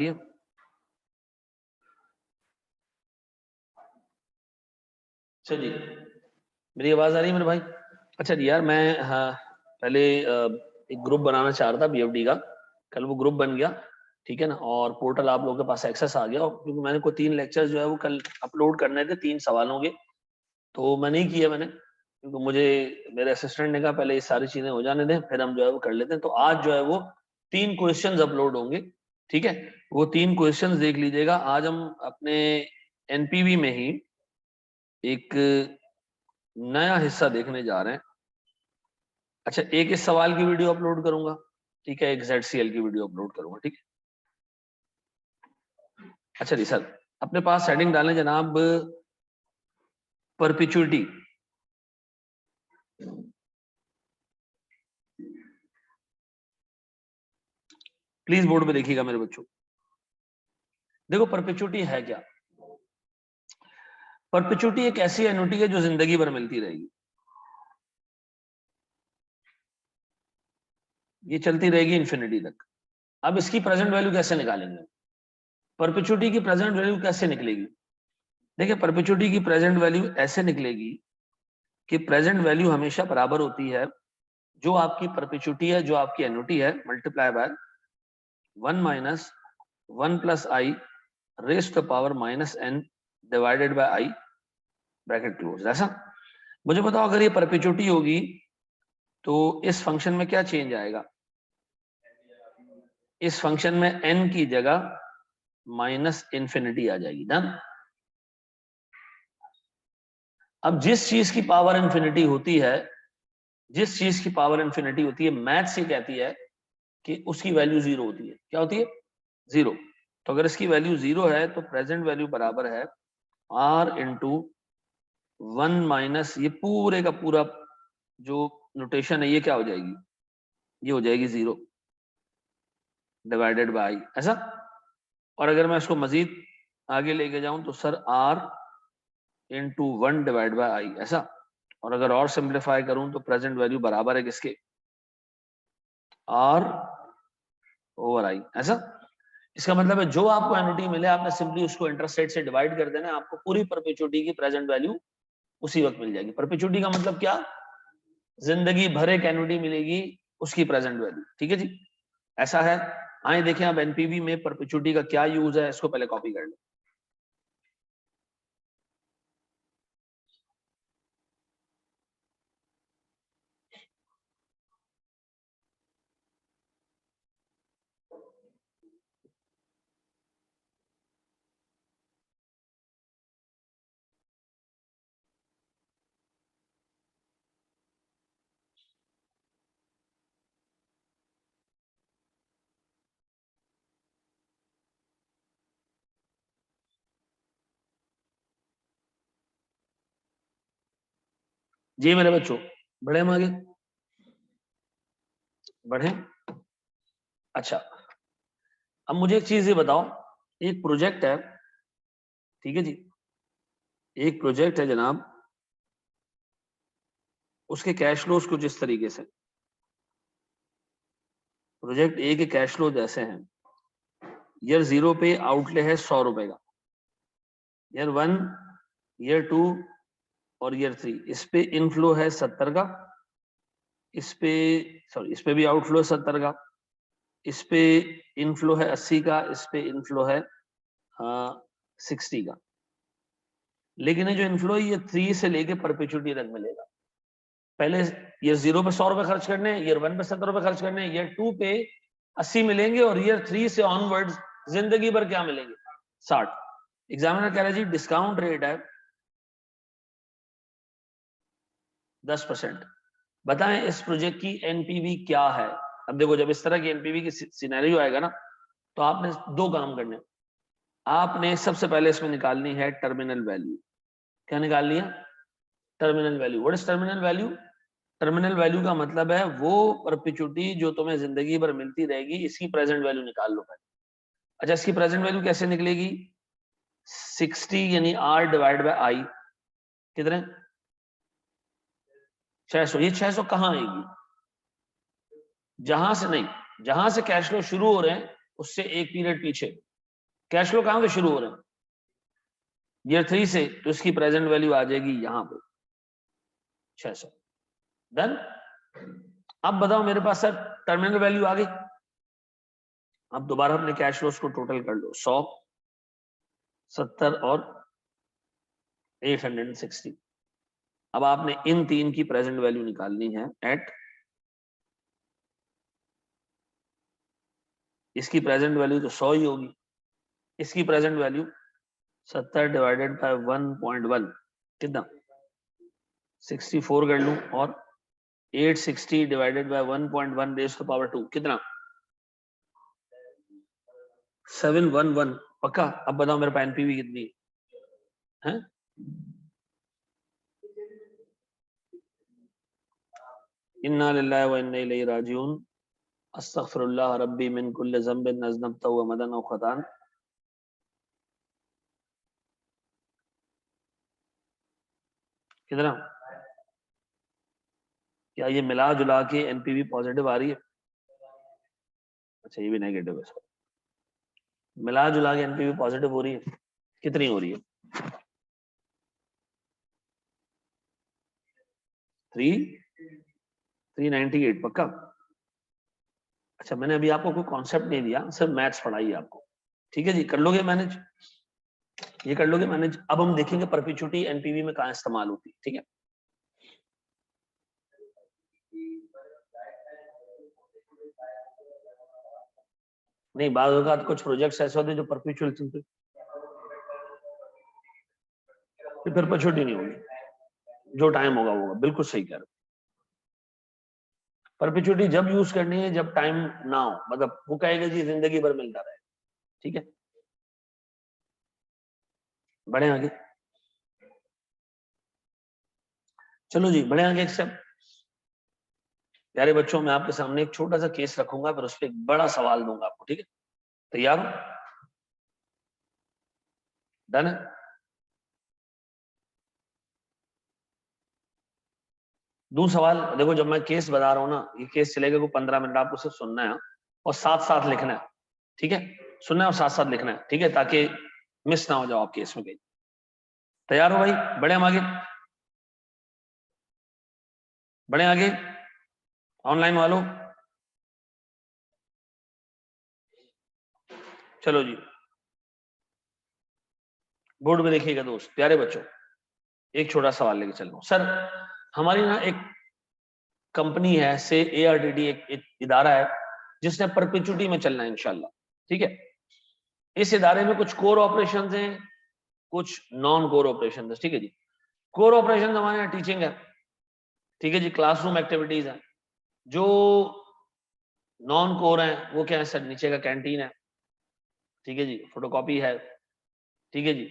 ये चलिए, मेरी आवाज आ रही है मेरे भाई? अच्छा जी यार, मैं हाँ पहले एक ग्रुप बनाना चाह रहा था बीएफडी का। कल वो ग्रुप बन गया, ठीक है ना, और पोर्टल आप लोगों के पास एक्सेस आ गया। और क्योंकि मैंने को 3 लेक्चर जो है वो कल अपलोड करने थे 3 सवालों के, तो मैं नहीं किया मैंने, क्योंकि मुझे मेरे असिस्टेंट ने कहा पहले ये सारी चीजें हो जाने दें फिर हम जो है वो कर लेते हैं। तो आज जो है वो 3 क्वेश्चंस अपलोड होंगे, ठीक है। वो 3 क्वेश्चंस देख लीजिएगा। आज हम अपने एनपीवी में ही एक नया हिस्सा देखने जा रहे हैं। अच्छा, एक इस सवाल की वीडियो अपलोड करूंगा, ठीक है, एक ZCL की वीडियो अपलोड करूंगा, ठीक है। अच्छा जी सर, अपने पास सेटिंग डालें जनाब, परपिचुइटी। प्लीज बोर्ड पे देखिएगा मेरे बच्चों। देखो परपिचुइटी है क्या। परपिचुइटी एक ऐसी एन्युटी है जो जिंदगी भर मिलती रहेगी, ये चलती रहेगी इन्फिनिटी तक। अब इसकी प्रेजेंट वैल्यू कैसे निकालेंगे? परपिचुइटी की प्रेजेंट वैल्यू कैसे निकलेगी? देखिए, परपिचुइटी की प्रेजेंट वैल्यू ऐसे निकलेगी कि प्रेजेंट वैल्यू हमेशा बराबर होती है जो आपकी परपिचुइटी है, जो आपकी एन्युटी है, multiply by 1 minus 1 plus I rest the power minus n divided by I, bracket close. ऐसा मुझे बताओ, अगर ये परपेचुइटी होगी तो इस फंक्शन में क्या चेंज आएगा? इस फंक्शन में n की जगह माइनस इंफिनिटी आ जाएगी ना। अब जिस चीज की पावर इंफिनिटी होती है, जिस चीज की पावर इंफिनिटी होती है, मैथ्स ये कहती है कि उसकी वैल्यू 0 होती है। क्या होती है? 0। तो अगर इसकी वैल्यू 0 है तो प्रेजेंट वैल्यू बराबर है r इंटू 1 माइनस, ये पूरे का पूरा जो नोटेशन है ये क्या हो जाएगी? ये हो जाएगी 0 डिवाइडेड बाय आई, ऐसा। और अगर मैं इसको मजीद आगे लेके जाऊं तो sir r into 1 divide by i, ऐसा। और अगर और सिंप्लीफाई करूं तो प्रेजेंट वैल्यू बराबर है किसके? r ओवर आई, ऐसा। इसका मतलब है जो आपको एन्युटी मिले आपने सिंपली उसको इंटरेस्ट रेट से डिवाइड कर देना, आपको पूरी परपेचुइटी की प्रेजेंट वैल्यू उसी वक्त मिल जाएगी। परपेचुइटी का मतलब क्या? जिंदगी भर एक एन्युटी मिलेगी, उसकी प्रेजेंट वैल्यू, ठीक है जी। ऐसा है। आए देखें अब एनपीवी में परपेचुइटी का क्या यूज है, इसको पहले कॉपी कर लें। जी मेरे बच्चों, बढ़े हम आगे, बढ़े। अच्छा, अब मुझे एक चीज ये बताओ, एक प्रोजेक्ट है, ठीक है जी, एक प्रोजेक्ट है जनाब, उसके कैश फ्लोज कुछ इस तरीके से। प्रोजेक्ट ए के कैश फ्लोज ऐसे हैं। ईयर 0 पे आउटले है 100 रुपए का, ईयर 1, ईयर 2 और ईयर 3 इस पे इनफ्लो है 70 का, इस पे सॉरी इस पे भी आउटफ्लो है 70 का, इस पे इनफ्लो है 80 का, इस पे इनफ्लो है 60 का। लेकिन ये जो इनफ्लो है ये 3 से लेके परपेचुइटी तक मिलेगा। पहले ईयर 0 पे 100 रुपए खर्च करने, ईयर 1 पे 70 रुपए खर्च करने, ईयर 2 पे 80 मिलेंगे, और ईयर 3 से ऑनवर्ड्स जिंदगी भर क्या मिलेंगे? 60। एग्जामिनर कह रहा है जी डिस्काउंट रेट है 10%, बताएं इस प्रोजेक्ट की एनपीवी क्या है। अब देखो, जब इस तरह की एनपीवी की सिनेरियो आएगा ना, तो आपने 2 काम करने। आपने सबसे पहले इसमें निकालनी है टर्मिनल वैल्यू। क्या निकालनी है? Terminal value. What is terminal value? Terminal value का मतलब है वो परपेचुइटी जो तुम्हें जिंदगी भर मिलती रहेगी, इसकी प्रेजेंट वैल्यू निकाल लो पहले। अच्छा, इसकी प्रेजेंट वैल्यू कैसे निकलेगी? 60 यानी r डिवाइड बाय आई, कितने? 600। ये 600 कहां आएगी? जहां से नहीं, जहां से कैश फ्लो शुरू हो रहे हैं उससे एक पीरियड पीछे, कैश फ्लो कहां से शुरू हो रहे हैं? ईयर 3 से, तो इसकी प्रेजेंट वैल्यू आ जाएगी यहां पे 600। डन। अब बताओ मेरे पास सर टर्मिनल वैल्यू आ गई। अब दोबारा अपने कैश फ्लोस को टोटल कर लो, 100, 70 और 860। अब आपने इन तीन की प्रेजेंट वैल्यू निकालनी है एट, इसकी प्रेजेंट वैल्यू तो 100 ही होगी, इसकी प्रेजेंट वैल्यू 70 डिवाइडेड बाय 1.1 कितना 64 कर लूं, और 860 divided by 1.1 raise to power 2 कितना 711। पक्का? अब बताओ मेरे पास एनपीवी कितनी है? इन्ना लिल्लाहि व इन्ना इलैहि राजिऊन। अस्तगफिरुल्लाह रब्बी मिन कुल्लि ज़ंबिन अज़नबतहु व मदन व खतान। कितना? क्या ये मिला जुला के एनपीवी पॉजिटिव आ रही है? अच्छा, ये भी नेगेटिव है। मिला जुला के एनपीवी पॉजिटिव हो रही है। कितनी हो रही है? 398। पक्का? अच्छा, मैंने अभी आपको कोई कॉन्सेप्ट नहीं दिया, सिर्फ मैथ्स पढ़ाई है आपको। ठीक है जी, कर लोगे मैनेज? ये कर लोगे मैनेज? अब हम देखेंगे परपेचुइटी एनपीवी में कहां इस्तेमाल होती है। ठीक है, नहीं बाद औकात कुछ प्रोजेक्ट्स ऐसे होते हैं जो परपेचुअल चलते, परपेचुइटी नहीं होगी, जो टाइम होगा वो होगा। बिल्कुल सही कह रहे हो। परपेचुइटी जब यूज करनी है जब टाइम ना हो, मतलब वो कहेगा जी जिंदगी भर मिलता रहे। ठीक है, बढ़े आगे। चलो जी, बढ़े आगे। एक स्टेप। प्यारे बच्चों, मैं आपके सामने एक छोटा सा केस रखूंगा, फिर उस पर एक बड़ा सवाल दूंगा आपको। ठीक है, तैयार हो? डन है? दो सवाल। देखो, जब मैं केस बता रहा हूं ना, ये केस चलेगा को 15 मिनट, आपको सिर्फ सुनना है और साथ साथ लिखना है। ठीक है, सुनना है और साथ साथ लिखना है। ठीक है, ताकि मिस ना हो जाओ आप केस में कहीं। तैयार हो भाई? बढ़े हम आगे? बढ़े आगे ऑनलाइन वालों? चलो जी, बोर्ड में देखिएगा दोस्त। प्यारे बच्चों, एक छोटा सवाल लेके चल रहा हूं। सर, हमारी ना एक कंपनी है से एआरटीडी, एक इदारा है जिसने परपेचुइटी में चलना है इंशाल्लाह। ठीक है, इस इदारे में कुछ कोर ऑपरेशंस हैं, कुछ नॉन कोर ऑपरेशन है। ठीक है जी, कोर ऑपरेशन हमारे यहाँ टीचिंग है। ठीक है जी, क्लासरूम एक्टिविटीज है। जो नॉन कोर है वो क्या है सर? नीचे का कैंटीन है। ठीक है जी, फोटोकॉपी है। ठीक है जी,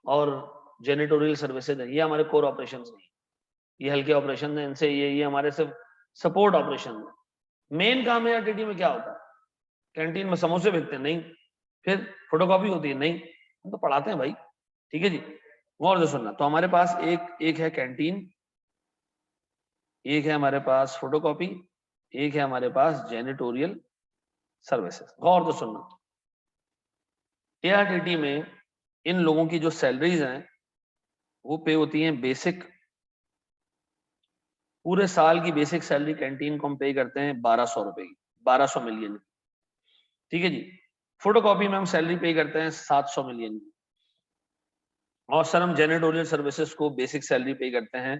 और जेनिटोरियल सर्विसेज है। ये हमारे कोर ऑपरेशन नहीं, ये हल्के ऑपरेशन है। इनसे ये हमारे सिर्फ सपोर्ट ऑपरेशन है। मेन काम है आरटीटी में क्या होता है? कैंटीन में समोसे बेचते हैं? नहीं। फिर फोटोकॉपी होती है? नहीं। हम तो पढ़ाते हैं भाई। ठीक है जी, गौर से सुनना। तो हमारे पास एक है कैंटीन, एक है हमारे पास फोटोकॉपी, एक है हमारे पास जेनिटोरियल सर्विसेज। गौर से सुनना। एआरटीटी में इन लोगों की जो सैलरीज हैं वो पे होती हैं बेसिक। पूरे साल की बेसिक सैलरी कैंटीन को हम पे करते हैं 1200 रुपए की, 1200 मिलियन की। ठीक है जी, फोटोकॉपी में हम सैलरी पे करते हैं 700 मिलियन की। और सर हम जेनिटोरियल सर्विसेज को बेसिक सैलरी पे करते हैं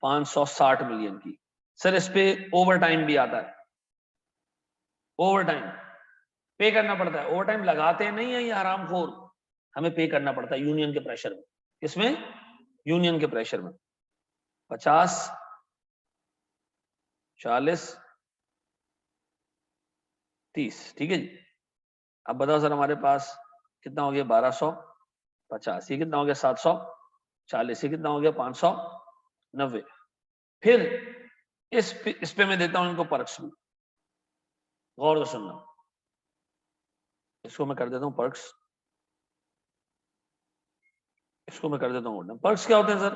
560 मिलियन की। सर इस पे ओवर टाइम भी आता है। ओवर टाइम पे करना पड़ता है। ओवर टाइम लगाते नहीं है ये हरामखोर, हमें पे करना पड़ता है यूनियन के प्रेशर में। किसमें? यूनियन के प्रेशर में। 50, 40, 30। ठीक है जी, अब बताओ सर हमारे पास कितना हो गया? 1250। ये कितना हो गया? 740। ये कितना हो गया? 590। फिर इस पे मैं देता हूं इनको पर्क्स में। गौर से सुनना, इसको मैं कर देता हूं पर्क्स, इसको मैं कर देता हूं। पर्क्स क्या होते हैं sir?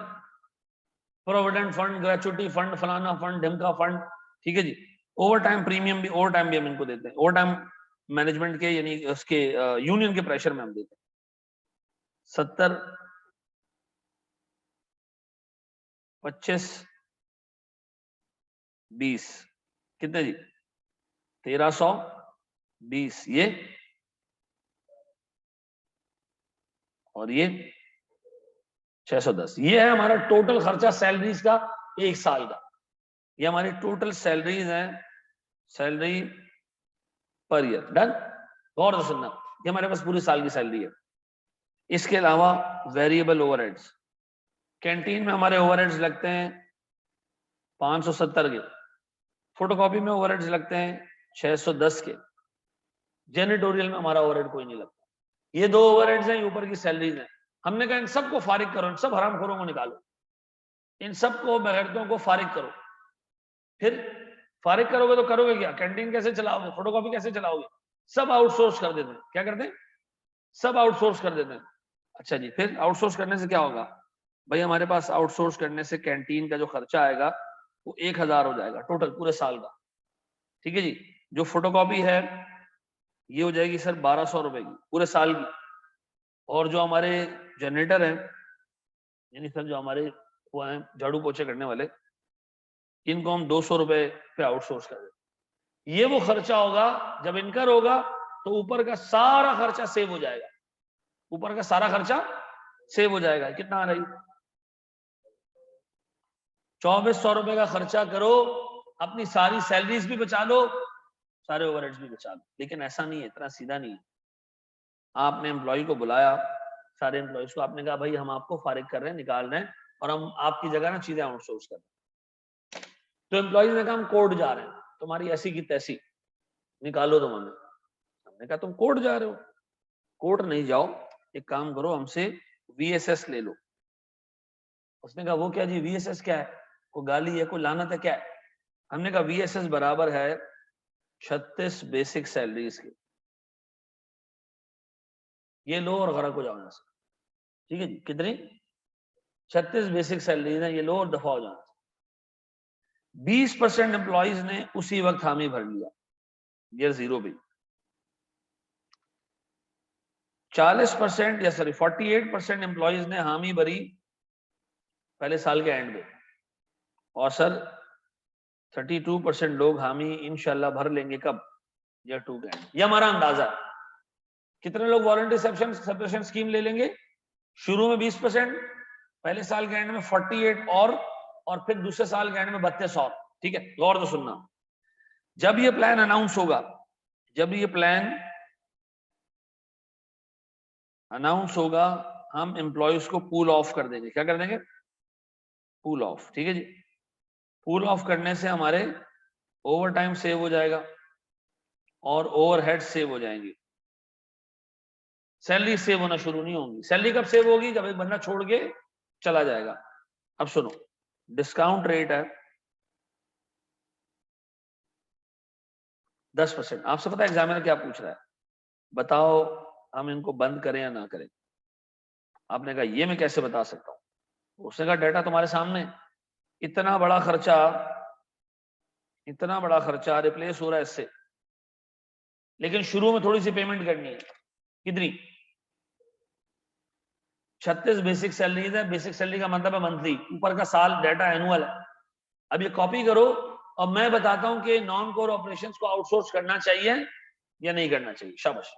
Provident fund, gratuity fund, फलाना फंड, ढिमका फंड। ठीक है जी, ओवर टाइम प्रीमियम भी, ओवर टाइम भी हम इनको देते हैं। ओवर टाइम मैनेजमेंट के यानी उसके यूनियन के प्रेशर में हम देते हैं। 70, 25, 20 कितने जी? 1320 ये, और ये 610। ये है हमारा टोटल खर्चा सैलरीज का एक साल का। ये हमारी टोटल सैलरीज हैं, सैलरी पर ईयर। डन। गौर से सुनना, ये हमारे पास पूरी साल की सैलरी है। इसके अलावा वेरिएबल ओवरहेड्स, कैंटीन में हमारे ओवरहेड्स लगते हैं 570 के, फोटोकॉपी में ओवरहेड्स लगते हैं 610 के, जेनिटोरियल में हमारा ओवरहेड कोई नहीं लगता। ये दो ओवरहेड्स हैं, ऊपर की सैलरीज हैं। हमने कहा इन सबको फारिग करो, इन सब हरामखोरों को निकालो, इन सबको बेगैरतों को फारिग करो। फिर फारिग करोगे तो करोगे क्या? कैंटीन कैसे चलाओगे? फोटोकॉपी कैसे चलाओगे? सब आउटसोर्स कर देते हैं। क्या करते हैं? सब आउटसोर्स कर देते हैं। अच्छा जी, फिर आउटसोर्स करने से क्या होगा भाई? हमारे पास आउटसोर्स करने से कैंटीन का जो खर्चा आएगा वो 1000 हो जाएगा टोटल पूरे साल का। ठीक है जी। जो फोटोकॉपी है ये हो जाएगी सर 1200 रुपए की पूरे साल की। और जो हमारे जनरेटर हैं, यानी सर जो हमारे वो हैं झाड़ू पोछे करने वाले, इनको हम 200 रुपए पे आउटसोर्स कर देते। ये वो खर्चा होगा जब इनकर होगा तो ऊपर का सारा खर्चा सेव हो जाएगा। ऊपर का सारा खर्चा सेव हो जाएगा। कितना आ रही? 2400 रुपए का खर्चा करो, अपनी सारी सैलरीज भी बचा लो, सारे ओवरहेड्स भी बचा लो। लेकिन ऐसा नहीं है, इतना सीधा नहीं है। आपने एम्प्लॉय को बुलाया, सारे एम्प्लॉयज को आपने कहा भाई हम आपको फारिग कर रहे हैं, निकाल रहे हैं, और हम आपकी जगह ना चीजें आउटसोर्स कर रहे हैं। तो एम्प्लॉयज ने कहा हम कोर्ट जा रहे हैं, तुम्हारी ऐसी की तैसी, निकालो तुम हमें। हमने कहा तुम कोर्ट जा रहे हो? कोर्ट नहीं जाओ, एक काम करो, हमसे VSS ले लो। उसने कहा वो क्या जी? VSS क्या है? कोई गाली है, कोई लानत है क्या है? हमने कहा VSS बराबर है 36 बेसिक सैलरीज के। ये लो और गरक हो जाओ यहाँ से। ठीक है जी। कितनी? 36 बेसिक सैलरीज है, ये लो और दफा हो जाना। 20% एम्प्लॉइज ने उसी वक्त हामी भर लिया, ईयर 0 पे। 40% या सॉरी 48% एम्प्लॉइज ने हामी भरी पहले साल के एंड में, और सर 32% लोग हामी इंशाल्लाह भर लेंगे कब? ईयर 2 के एंड। ये हमारा अंदाजा है। कितने लोग वॉलंटरी सेपरेशन स्कीम ले लेंगे? शुरू में 20%, पहले साल के एंड में 48 और फिर दूसरे साल के एंड में 32 और। ठीक है, गौर से सुनना। जब ये प्लान अनाउंस होगा, जब ये प्लान अनाउंस होगा, हम एम्प्लॉयज को पूल ऑफ कर देंगे। क्या कर देंगे? Pool of. ठीक है जी। पूल ऑफ करने से हमारे ओवर टाइम सेव हो जाएगा और ओवरहेड सेव हो जाएंगे। सैलरी सेव होना शुरू नहीं होगी। सैलरी कब सेव होगी? जब एक बंदा छोड़ के चला जाएगा। अब सुनो, डिस्काउंट रेट है 10%। आपसे पता है एग्जामिनर क्या पूछ रहा है? बताओ हम इनको बंद करें या ना करें? आपने कहा ये मैं कैसे बता सकता हूं? उसने कहा डेटा तुम्हारे सामने, इतना बड़ा खर्चा रिप्लेस हो रहा है इससे, लेकिन शुरू में थोड़ी सी पेमेंट करनी है। कितनी? 36 बेसिक सैलरीज है। बेसिक सैलरी का मतलब है मंथली, ऊपर का साल डाटा एनुअल है। अब ये कॉपी करो और मैं बताता हूं कि नॉन कोर ऑपरेशंस को आउटसोर्स करना चाहिए या नहीं करना चाहिए। शाबाश,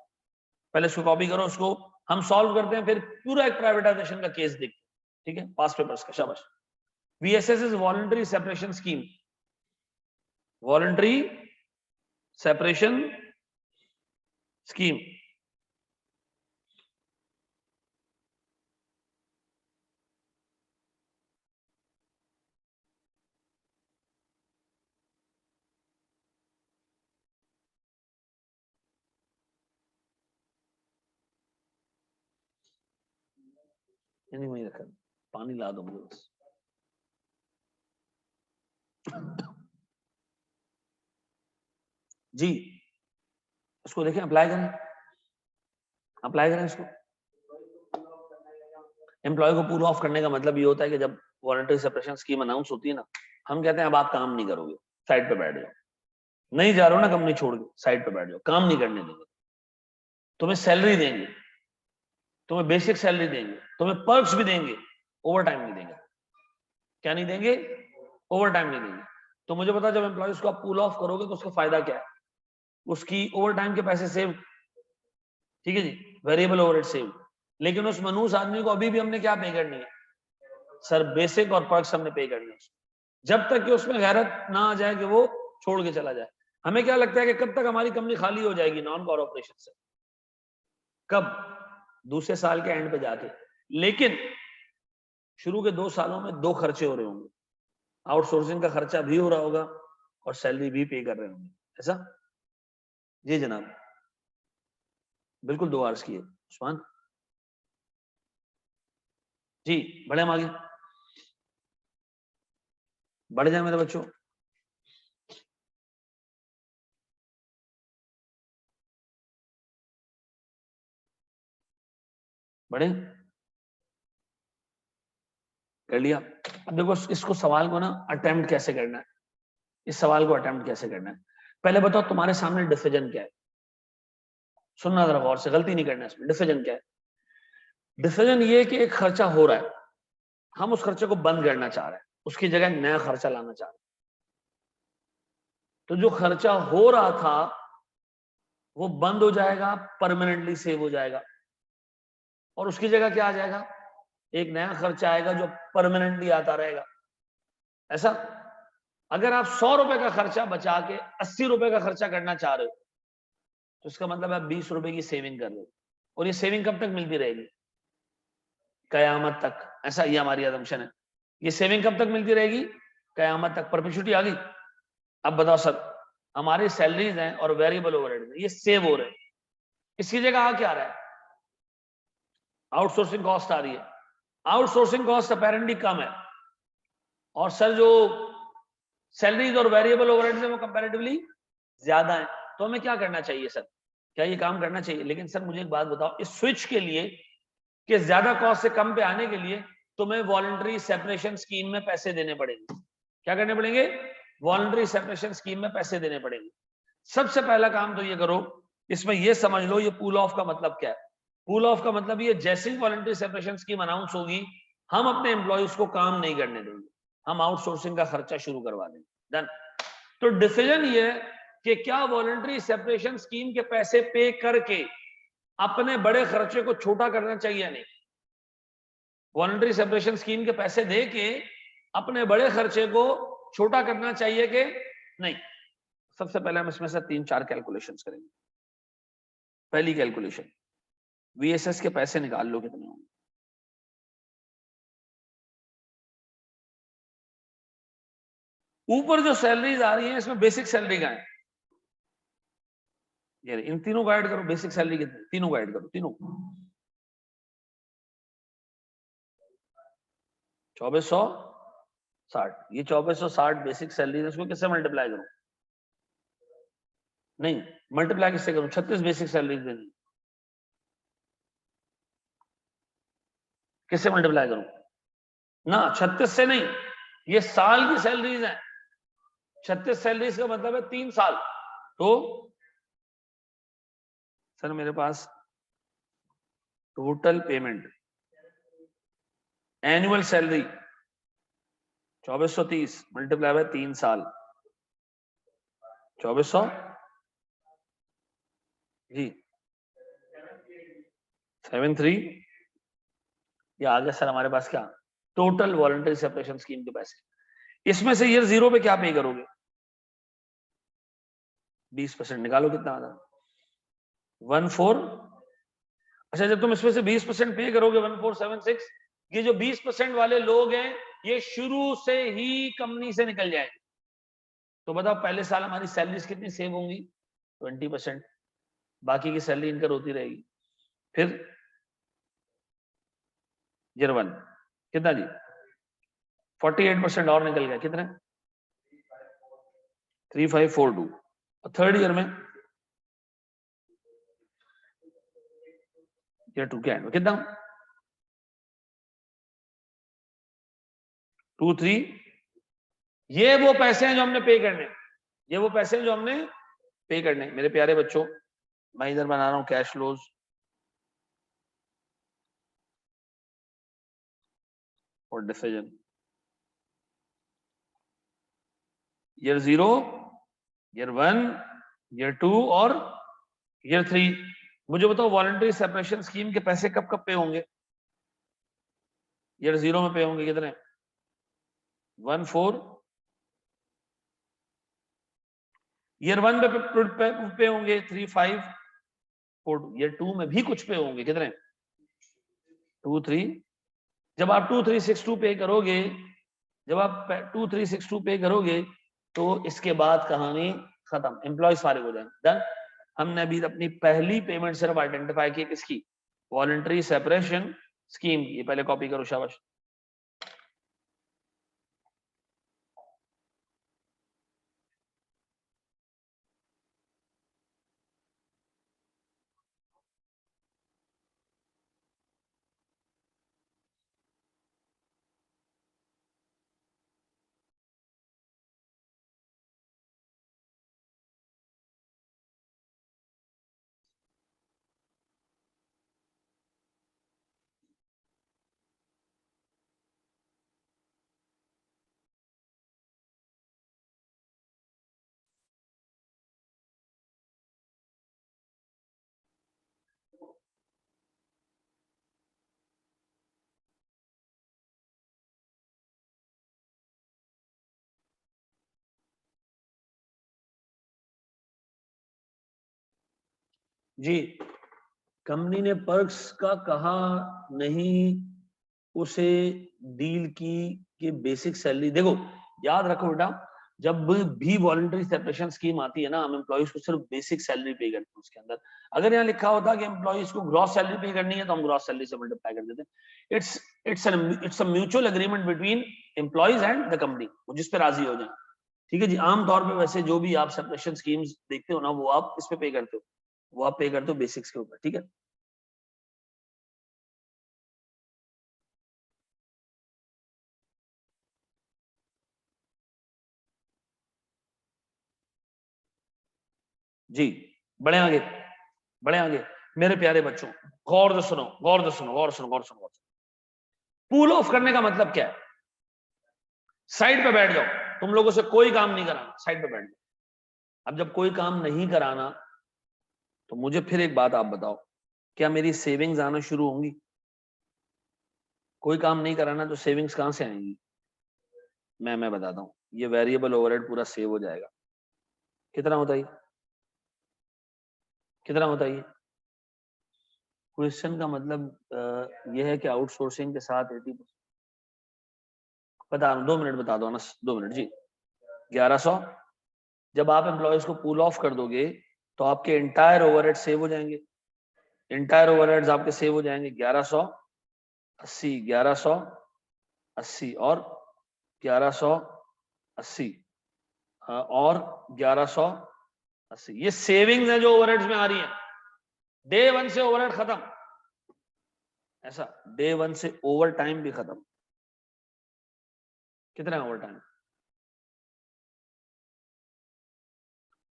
पहले इसको कॉपी करो, उसको हम सॉल्व करते हैं, फिर पूरा एक प्राइवेटाइजेशन का केस देखते हैं। ठीक है, पास पेपर्स का। शाबाश। VSS is voluntary separation scheme. Voluntary separation scheme. नहीं वही रखा, पानी ला दो मुझे बस। जी, इसको देखें, अप्लाई करें इसको। एम्प्लॉय को पूल ऑफ करने का मतलब ये होता है कि जब वॉलंटरी सेपरेशन स्कीम अनाउंस होती है ना, हम कहते हैं अब आप काम नहीं करोगे, साइड पे बैठ जाओ। नहीं जा रहे हो ना कंपनी छोड़ के, साइड पे बैठ जाओ, काम नहीं करने देंगे, तुम्हें सैलरी देंगे, तुम्हें बेसिक सैलरी देंगे, तुम्हें पर्क्स भी देंगे, ओवर टाइम नहीं देंगे। क्या नहीं देंगे? ओवर टाइम नहीं देंगे। तो मुझे पता जब एम्प्लॉइज को आप पुल ऑफ करोगे तो उसका फायदा क्या है? उसकी ओवर टाइम के पैसे सेव, ठीक है जी, वेरिएबल ओवरहेड सेव। लेकिन उस मनूस आदमी को अभी भी हमने क्या पे करनी है सर? बेसिक और पर्क्स हमने पे करनी है, जब तक कि उसमें गैरत ना आ जाए कि वो छोड़ के चला जाए। हमें क्या लगता है कि कब तक हमारी कंपनी खाली हो जाएगी नॉन कोर ऑपरेशन से? कब? दूसरे साल के एंड पे जाके। लेकिन शुरू के 2 सालों में 2 खर्चे हो रहे होंगे, आउटसोर्सिंग का खर्चा भी हो रहा होगा और सैलरी भी पे कर रहे होंगे, ऐसा? जी जनाब, बिल्कुल 2 आवर्स की है उस्मान जी। बढ़े हम आगे, बढ़ जाए मेरे बच्चों। बढ़े, कर लिया। अब देखो इसको सवाल को ना अटेम्प्ट कैसे करना है, इस सवाल को अटेम्प्ट कैसे करना है। पहले बताओ तुम्हारे सामने डिसीजन क्या है? सुनना जरा गौर से, गलती नहीं करना इसमें। डिसीजन क्या है? डिसीजन ये कि एक खर्चा हो रहा है, हम उस खर्चे को बंद करना चाह रहे हैं, उसकी जगह नया खर्चा लाना चाह रहे हैं। तो जो खर्चा हो रहा था वो बंद हो जाएगा, परमानेंटली सेव हो जाएगा, और उसकी जगह क्या आ जाएगा? एक नया खर्चा आएगा जो परमानेंटली आता रहेगा, ऐसा? अगर आप 100 रुपए का खर्चा बचा के 80 रुपए का खर्चा करना चाह रहे हो तो इसका मतलब आप 20 रुपए की सेविंग कर रहे हो, और ये सेविंग कब तक मिलती रहेगी? कयामत तक, ऐसा ये हमारी असम्पशन है। ये सेविंग कब तक मिलती रहेगी? कयामत तक। परपेचुइटी आ गई। अब बताओ सर, हमारी सैलरीज हैं और वेरिएबल ओवरहेड में ये सेव हो रहे हैं, इसकी जगह आ क्या रहा है? आउटसोर्सिंग कॉस्ट आ रही है। आउटसोर्सिंग कॉस्ट अपेरेंटली कम है, और सर जो सैलरीज और वेरिएबल ओवरहेड है वो कंपैरेटिवली ज्यादा है। तो हमें क्या करना चाहिए सर? क्या ये काम करना चाहिए? लेकिन सर मुझे एक बात बताओ, इस स्विच के लिए कि ज्यादा कॉस्ट से कम पे आने के लिए तुम्हें वॉलंटरी सेपरेशन स्कीम में पैसे देने पड़ेंगे। क्या करने पड़ेंगे? वॉलंटरी सेपरेशन स्कीम में पैसे देने पड़ेंगे। सबसे पहला काम तो ये करो, इसमें ये समझ लो ये पूल ऑफ का मतलब क्या है। पूल ऑफ का मतलब ये जैसे ही वॉलंटरी सेपरेशन स्कीम अनाउंस होगी हम अपने एम्प्लॉयज को काम नहीं करने देंगे, हम आउटसोर्सिंग का खर्चा शुरू करवा देंगे। डन। तो डिसीजन ये है कि क्या वॉलंटरी सेपरेशन स्कीम के पैसे पे करके अपने बड़े खर्चे को छोटा करना चाहिए या नहीं? वॉलंटरी सेपरेशन स्कीम के पैसे दे के अपने बड़े खर्चे को छोटा करना चाहिए कि नहीं? सबसे पहले हम इसमें से 3-4 कैलकुलेशंस करेंगे। पहली कैलकुलेशन, वीएसएस के पैसे निकाल लो कितने होंगे। ऊपर जो सैलरीज आ रही है इसमें बेसिक सैलरी का है, ये इन तीनों को ऐड करो। बेसिक सैलरी कितनी? तीनों को ऐड करो, तीनों। 2460। ये 2460 बेसिक सैलरी है, इसको किससे मल्टीप्लाई करूं? नहीं, मल्टीप्लाई किससे करूं? 36 बेसिक सैलरी देनी, किससे मल्टीप्लाई करूं? ना 36 से नहीं, ये साल की सैलरीज हैं। 36 सैलरीज का मतलब है 3 साल। तो सर मेरे पास total payment annual salary 2430 multiply by 3 साल, 2400 जी 73। ये आ गया सर हमारे पास क्या? टोटल वॉलंटरी सेपरेशन स्कीम के पैसे। इसमें से ईयर 0 पे क्या पे करोगे? 20% निकालो, कितना आ रहा? 14। अच्छा, जब तुम इसमें से 20% पे करोगे 1476, ये जो 20% वाले लोग हैं ये शुरू से ही कंपनी से निकल जाएंगे। तो बताओ पहले साल हमारी सैलरीज कितनी सेव होंगी? 20%। बाकी की सैलरी इनकर होती रहेगी। फिर ईयर 1 कितना जी? 48% और निकल गया, कितने? 3542। और थर्ड ईयर में ईयर 2 के एंड में कितना? 23। ये वो पैसे हैं जो हमने पे करने, ये वो पैसे हैं जो हमने पे करने। मेरे प्यारे बच्चों, मैं इधर बना रहा हूं कैश फ्लोज और डिसीजन। ईयर 0, ईयर 1, ईयर 2 और ईयर 3। मुझे बताओ वॉलंटरी सेपरेशन स्कीम के पैसे कब कब पे होंगे? ईयर 0 में पे होंगे कितने? 1 4। ईयर 1 पे होंगे 3 5 4। ईयर 2 में भी कुछ पे होंगे कितने? 2 3। जब आप 2 3 6 2 पे करोगे, जब आप 2 3 6 2 पे करोगे तो इसके बाद कहानी खत्म, एम्प्लॉय फारिग हो जाएंगे। डन। हमने अभी अपनी पहली पेमेंट सिर्फ आइडेंटिफाई की, किसकी? वॉलंटरी सेपरेशन स्कीम की। पहले कॉपी करो, शाबाश। जी, कंपनी ने पर्क्स का कहा नहीं, उसे डील की कि बेसिक सैलरी। देखो याद रखो बेटा, जब भी वॉलंटरी सेपरेशन स्कीम आती है ना, हम एम्प्लॉइज को सिर्फ बेसिक सैलरी पे करते हैं उसके अंदर। अगर यहाँ लिखा होता कि एम्प्लॉइज को ग्रॉस सैलरी पे करनी है तो हम ग्रॉस सैलरी से मल्टीप्लाई कर देते हैं। It's a mutual agreement between employees and the company, जिस पे राजी हो जाए। ठीक है जी। आमतौर पे वैसे जो भी आप सेपरेशन स्कीम्स देखते हो ना, वो आप इस पे पे करते हो, वो आप पे करते हो बेसिक्स के ऊपर। ठीक है जी। बढ़े आगे, बढ़े आगे। मेरे प्यारे बच्चों, गौर से सुनो, गौर से सुनो, गौर सुनो, गौर सुनो, गौर सुनो। पूल ऑफ करने का मतलब क्या है? साइड पे बैठ जाओ, तुम लोगों से कोई काम नहीं कराना, साइड पे बैठ जाओ। अब जब कोई काम नहीं कराना तो मुझे फिर एक बात आप बताओ, क्या मेरी सेविंग्स आना शुरू होंगी? कोई काम नहीं कराना तो सेविंग्स कहां से आएंगी? मैं बताता हूं, ये वेरिएबल ओवरहेड पूरा सेव हो जाएगा। कितना होता है? कितना होता है? क्वेश्चन का मतलब यह है कि आउटसोर्सिंग के साथ 80%। बता रहा हूँ, 2 मिनट बता दो ना, 2 मिनट जी। 1100। जब आप एम्प्लॉयज को पूल ऑफ कर दोगे तो आपके इंटायर ओवरहेड सेव हो जाएंगे। इंटायर ओवरहेड्स आपके सेव हो जाएंगे। 1180, 1180 और 1180 और 1180। ये सेविंग्स है जो ओवरहेड्स में आ रही है। डे 1 से ओवरहेड खत्म, ऐसा। डे 1 से ओवर टाइम भी खत्म। कितना है ओवर टाइम?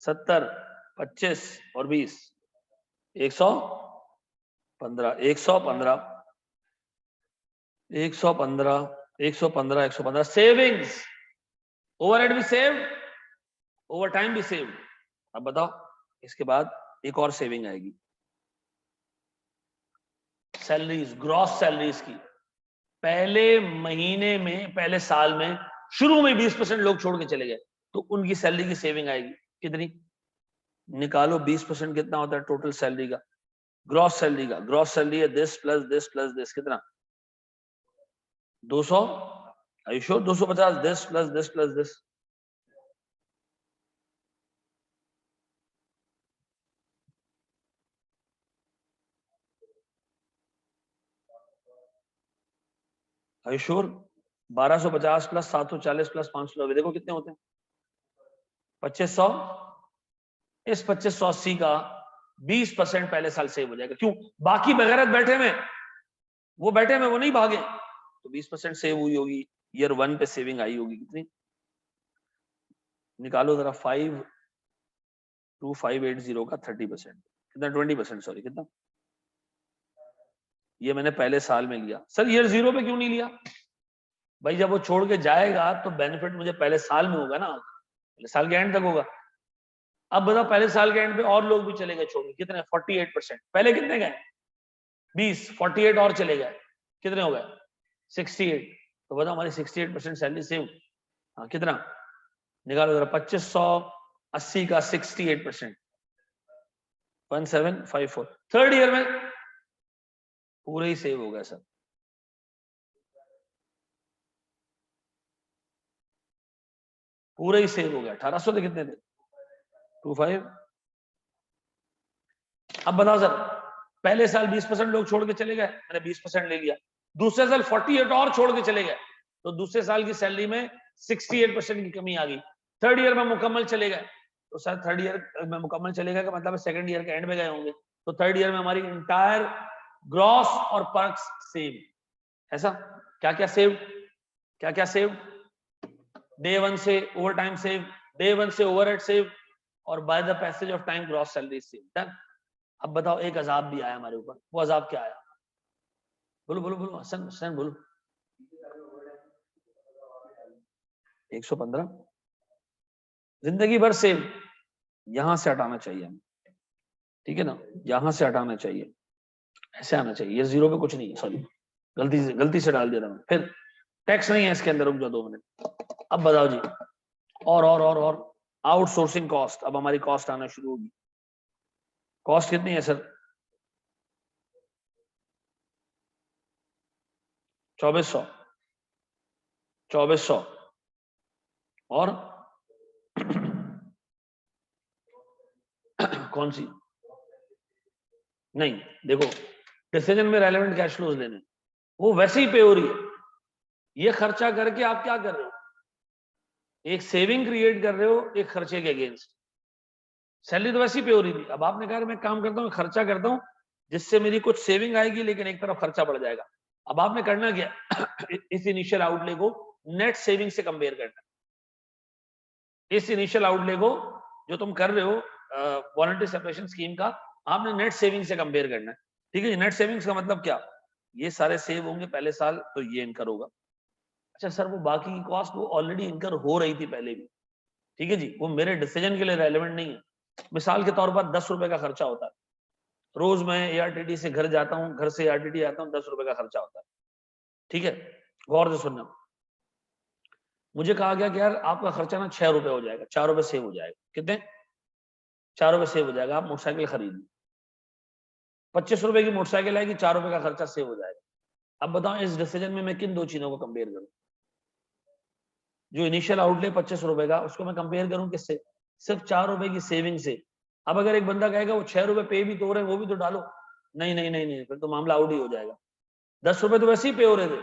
70, 25 और 20, 115, 115, 115, 115, 115 सेविंग्स। ओवरहेड भी सेव्ड, ओवर टाइम भी सेव्ड। अब बताओ, इसके बाद एक और सेविंग आएगी, सैलरीज, ग्रॉस सैलरीज की। पहले महीने में, पहले साल में, शुरू में 20% लोग छोड़ के चले गए तो उनकी सैलरी की सेविंग आएगी। कितनी? निकालो 20% कितना होता है टोटल सैलरी का, ग्रॉस सैलरी का। ग्रॉस सैलरी है this plus this plus this, कितना? 200। आयुष्यो 250, this plus this plus this. आयुष्योर 1250 प्लस 740 प्लस 590, देखो कितने होते हैं? 2500। इस 2580 का 20% पहले साल सेव हो जाएगा। क्यों? बाकी बगैरत बैठे में, वो बैठे में, वो नहीं भागे, तो 20% सेव हुई होगी। ईयर 1 पे सेविंग आई होगी कितनी? निकालो जरा 52580 का 30%, कितना 20%, सॉरी कितना, ये मैंने पहले साल में लिया। सर ईयर 0 पे क्यों नहीं लिया? भाई जब वो छोड़ के जाएगा तो बेनिफिट मुझे पहले साल में होगा ना, पहले साल के एंड तक होगा। अब बताओ पहले साल के एंड पे और लोग भी चले गए छोड़ के, कितने? 48%। पहले कितने गए? 20, 48 और चले गए, कितने हो गए? 68। तो बताओ हमारी 68% सैलरी सेव। हाँ कितना? निकालो जरा, 2580 का 68%, 1754। थर्ड ईयर में पूरे ही सेव हो गया सर, पूरे ही सेव हो गया। 1800 थे, कितने थे? 25। अब बताओ सर, पहले साल 20% लोग छोड़ के चले गए, मैंने 20% ले लिया। दूसरे साल 48 और छोड़ के चले गए, तो दूसरे साल की सैलरी में 68% की कमी आ गई। थर्ड ईयर में मुकम्मल चले गए, तो सर थर्ड ईयर में मुकम्मल चले गए का मतलब सेकंड ईयर के एंड में गए होंगे, तो थर्ड ईयर में हमारी इंटायर ग्रॉस और पर्क्स सेव। ऐसा क्या क्या सेव, क्या क्या सेव? डे 1 से ओवर टाइम सेव, डे 1 से ओवरहेड सेव, और by the passage of time gross salary save. Done. अब बताओ एक अजाब भी आया हमारे ऊपर, वो अजाब क्या आया? बोलो बोलो बोलो, हसन हसन बोलो। 115 जिंदगी भर सेव, यहां से हटाना चाहिए हमें, ठीक है ना, यहां से हटाना चाहिए, ऐसे आना चाहिए। ये 0 पे कुछ नहीं है, सॉरी गलती से डाल दिया था मैं। फिर टैक्स नहीं है इसके अंदर, रुक जाओ 2 मिनट। अब बताओ जी, और आउटसोर्सिंग कॉस्ट, अब हमारी कॉस्ट आना शुरू होगी। कॉस्ट कितनी है सर? 2400, 2400 और कौन सी? नहीं देखो, डिसीजन में रेलेवेंट कैश फ्लोज लेने, वो वैसे ही पे हो रही है। ये खर्चा करके आप क्या कर रहे हो? एक सेविंग क्रिएट कर रहे हो एक खर्चे के अगेंस्ट। सैलरी तो वैसे ही पे हो रही थी, अब आपने कहा मैं काम करता हूँ, खर्चा करता हूँ, जिससे मेरी कुछ सेविंग आएगी, लेकिन एक तरफ खर्चा बढ़ जाएगा। अब आपने करना क्या? इस इनिशियल आउटले को नेट सेविंग से कंपेयर करना। इस इनिशियल आउटले को जो तुम कर रहे हो वॉलंटरी सेपरेशन स्कीम का, आपने नेट सेविंग से कंपेयर करना है। ठीक है, नेट सेविंग्स का मतलब क्या? ये सारे सेव होंगे पहले साल, तो ये इनकर होगा। अच्छा सर, वो बाकी की कॉस्ट वो ऑलरेडी इनकर हो रही थी पहले भी, ठीक है जी, वो मेरे डिसीजन के लिए रेलेवेंट नहीं है। मिसाल के तौर पर 10 रुपए का खर्चा होता है, रोज मैं एआरटीटी से घर जाता हूँ, घर से एआरटीटी आता हूँ, 10 रुपए का खर्चा होता है, ठीक है। गौर से सुनना, मुझे कहा गया कि यार आपका खर्चा ना 6 रुपए हो जाएगा, 4 रुपए सेव हो जाएगा। कितने? 4 रुपए सेव हो जाएगा, आप मोटरसाइकिल खरीद ली, 25 रुपए की मोटरसाइकिल आएगी, 4 रुपए का खर्चा सेव हो जाएगा। अब बताओ इस डिसीजन में मैं किन दो चीजों को कंपेयर करूं? जो इनिशियल आउटले 25 रुपए का, उसको मैं कंपेयर करूं किससे? सिर्फ 4 रुपए की सेविंग से। अब अगर एक बंदा कहेगा वो 6 रुपए पे भी तो हो रहे हैं, वो भी तो डालो, नहीं नहीं नहीं नहीं, फिर तो मामला आउट ही हो जाएगा। 10 रुपए तो वैसे ही पे हो रहे थे,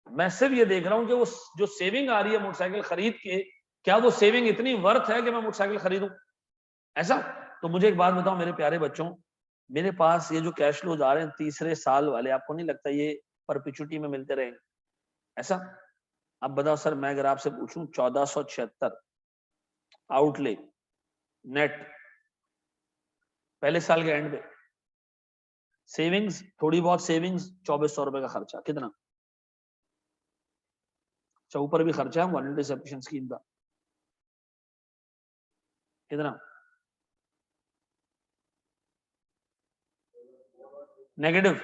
मैं सिर्फ ये देख रहा हूं कि वो जो सेविंग आ रही है मोटरसाइकिल खरीद के, क्या वो सेविंग इतनी वर्थ है कि मैं मोटरसाइकिल खरीदूं? ऐसा। तो मुझे एक बात बताओ मेरे प्यारे बच्चों, मेरे पास ये जो कैश फ्लोज आ रहे हैं तीसरे साल वाले, आपको नहीं लगता ये परपिचुटी में मिलते रहेंगे? ऐसा। अब बताओ सर, मैं अगर आपसे पूछूं 1476 आउटले नेट पहले साल के एंड पे, सेविंग्स थोड़ी बहुत सेविंग्स, 2400 रुपए का खर्चा, कितना? अच्छा ऊपर भी खर्चा है वॉलंटरी सेपरेशन स्कीम का, कितना? नेगेटिव।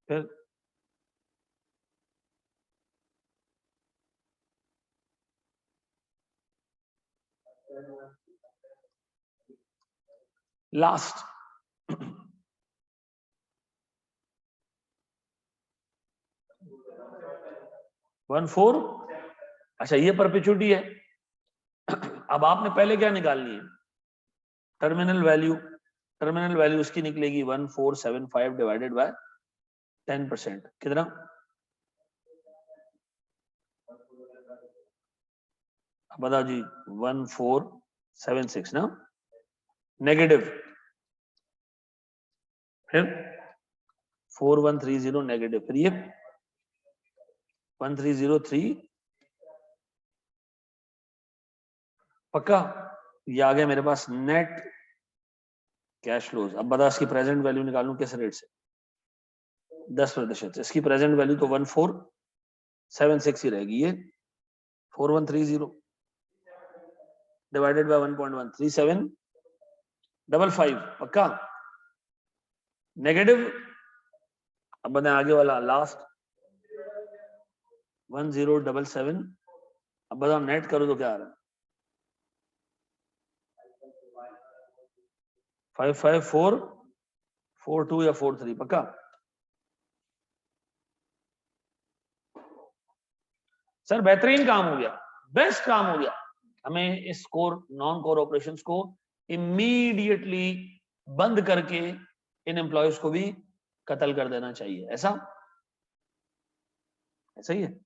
फिर लास्ट 14। अच्छा ये परपिचुटी है। अब आपने पहले क्या निकालनी है? Terminal value. टर्मिनल वैल्यू उसकी निकलेगी 1475 डिवाइडेड बाय 10%, कितना? बताओ जी, 1476 ना, नेगेटिव, फिर 4130 नेगेटिव, फिर ये 1303 पक्का? ये आ गया मेरे पास नेट कैश फ्लोज। अब बता इसकी प्रेजेंट वैल्यू निकालूं किस रेट से? 10%। इसकी प्रेजेंट वैल्यू तो 1476 ही रहेगी। ये 4130 डिवाइडेड बाय 1.13755। पक्का? नेगेटिव। अब बताएं आगे वाला लास्ट 1077। अब बताओ नेट करो तो क्या आ रहा है? 55442 या 43। पक्का? सर बेहतरीन काम हो गया, बेस्ट काम हो गया। हमें इस कोर नॉन कोर ऑपरेशंस को इमीडिएटली बंद करके इन एम्प्लॉयज को भी कत्ल कर देना चाहिए। ऐसा ऐसा ही है।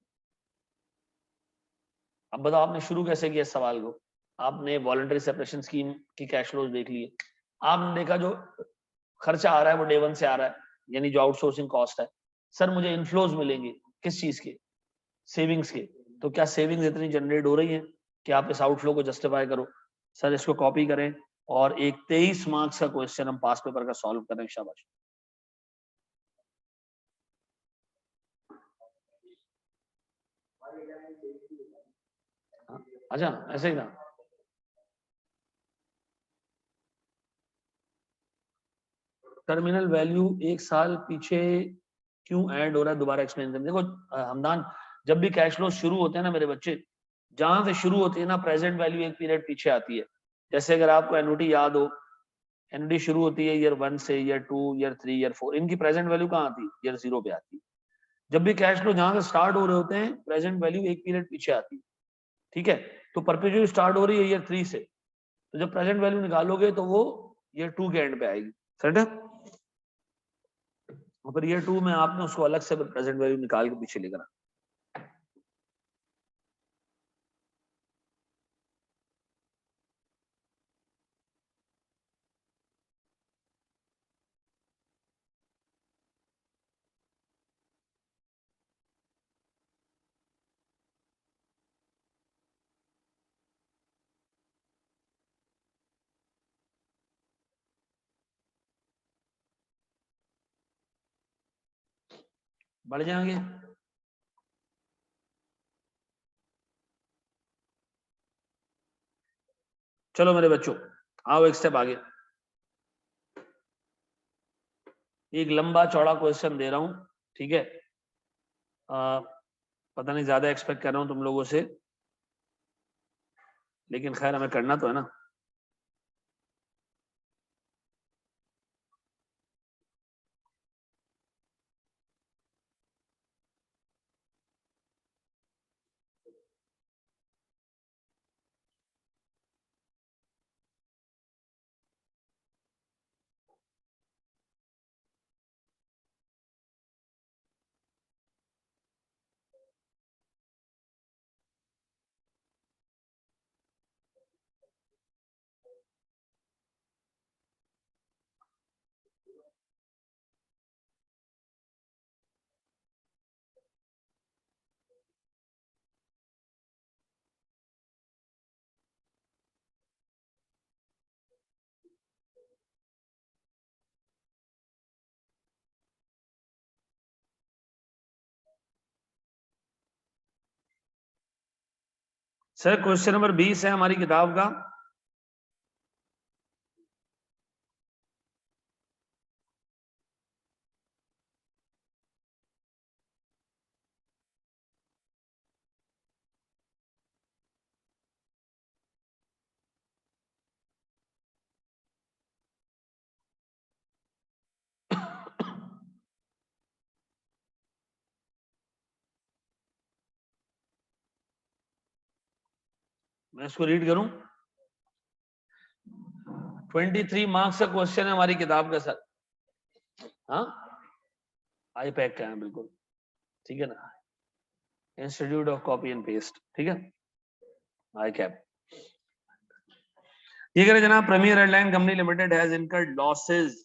अब बताओ आपने शुरू कैसे किया इस सवाल को? आपने वॉलंटरी सेपरेशन स्कीम की कैश फ्लोज देख लिए, आपने देखा जो खर्चा आ रहा है वो डे 1 से आ रहा है, यानी जो आउटसोर्सिंग कॉस्ट है। सर मुझे इनफ्लोज मिलेंगे किस चीज के? सेविंग्स के। तो क्या सेविंग्स इतनी जनरेट हो रही है कि आप इस आउटफ्लो को जस्टिफाई करो? सर इसको कॉपी करें और एक 23 मार्क्स का क्वेश्चन हम पास पेपर का सॉल्व करें। शाबाश। अच्छा ऐसे ही ना। टर्मिनल वैल्यू एक साल पीछे क्यों ऐड हो रहा है, दोबारा एक्सप्लेन करें। देखो हमदान, जब भी कैश फ्लो शुरू होते हैं ना मेरे बच्चे, जहां से शुरू होती है ना प्रेजेंट वैल्यू एक पीरियड पीछे आती है। जैसे अगर आपको एनुटी याद हो, एनुटी शुरू होती है ईयर 1 से, ईयर 2, ईयर 3, ईयर 4। इनकी प्रेजेंट वैल्यू कहाँ आती है? ईयर 0 पे आती है। जब भी कैश फ्लो जहां से स्टार्ट हो रहे होते हैं, प्रेजेंट वैल्यू एक पीरियड पीछे आती है। ठीक है? तो परपेचुअल स्टार्ट हो रही है ईयर 3 से, तो जब प्रेजेंट वैल्यू निकालोगे तो वो ईयर 2 के एंड पे आएगी। सेट है? और फिर ईयर 2 में आपने उसको अलग से प्रेजेंट वैल्यू निकाल के पीछे लेकर आना। बढ़ जाएंगे। चलो मेरे बच्चों, आओ एक स्टेप आगे। एक लंबा चौड़ा क्वेश्चन दे रहा हूं, ठीक है? पता नहीं ज्यादा एक्सपेक्ट कर रहा हूं तुम लोगों से, लेकिन खैर हमें करना तो है ना। सर क्वेश्चन नंबर 20 है हमारी किताब का। मैं इसको रीड करूं? 23 मार्क्स का क्वेश्चन है हमारी किताब का सर। हाँ, आई पैक का है बिल्कुल, ठीक है ना? Institute of copy and paste, ठीक है? ICAP. ये कह रहे जनाब, premier airline company limited has incurred losses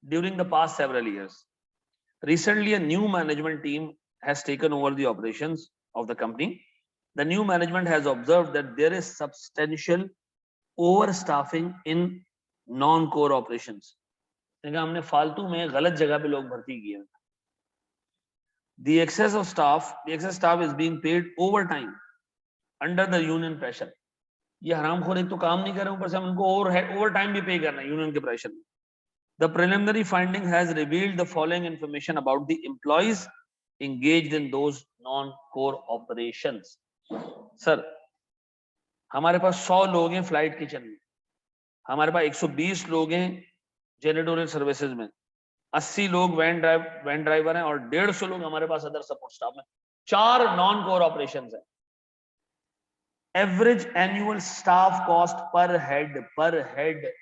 during the past several years. Recently, a new management team has taken over the operations of the company. The new management has observed that there is substantial overstaffing in non-core operations. हमने फालतू में गलत जगह पे लोग भर्ती किए. The excess staff is being paid overtime under the union pressure. ये हरामखोर एक तो काम नहीं कर रहे, ऊपर से हम उनको ओवर टाइम भी पे करना है यूनियन के प्रेशर में. The preliminary finding has revealed the following information about the employees engaged in those non-core operations. Sir, हमारे पास 100 लोग हैं फ्लाइट किचन में, हमारे पास 120 लोग हैं जेनेटोरियल सर्विसेज में, 80 लोग वैन ड्राइवर हैं और 150 लोग हमारे पास अदर सपोर्ट स्टाफ में. 4 नॉन कोर ऑपरेशंस हैं. Average annual staff cost per head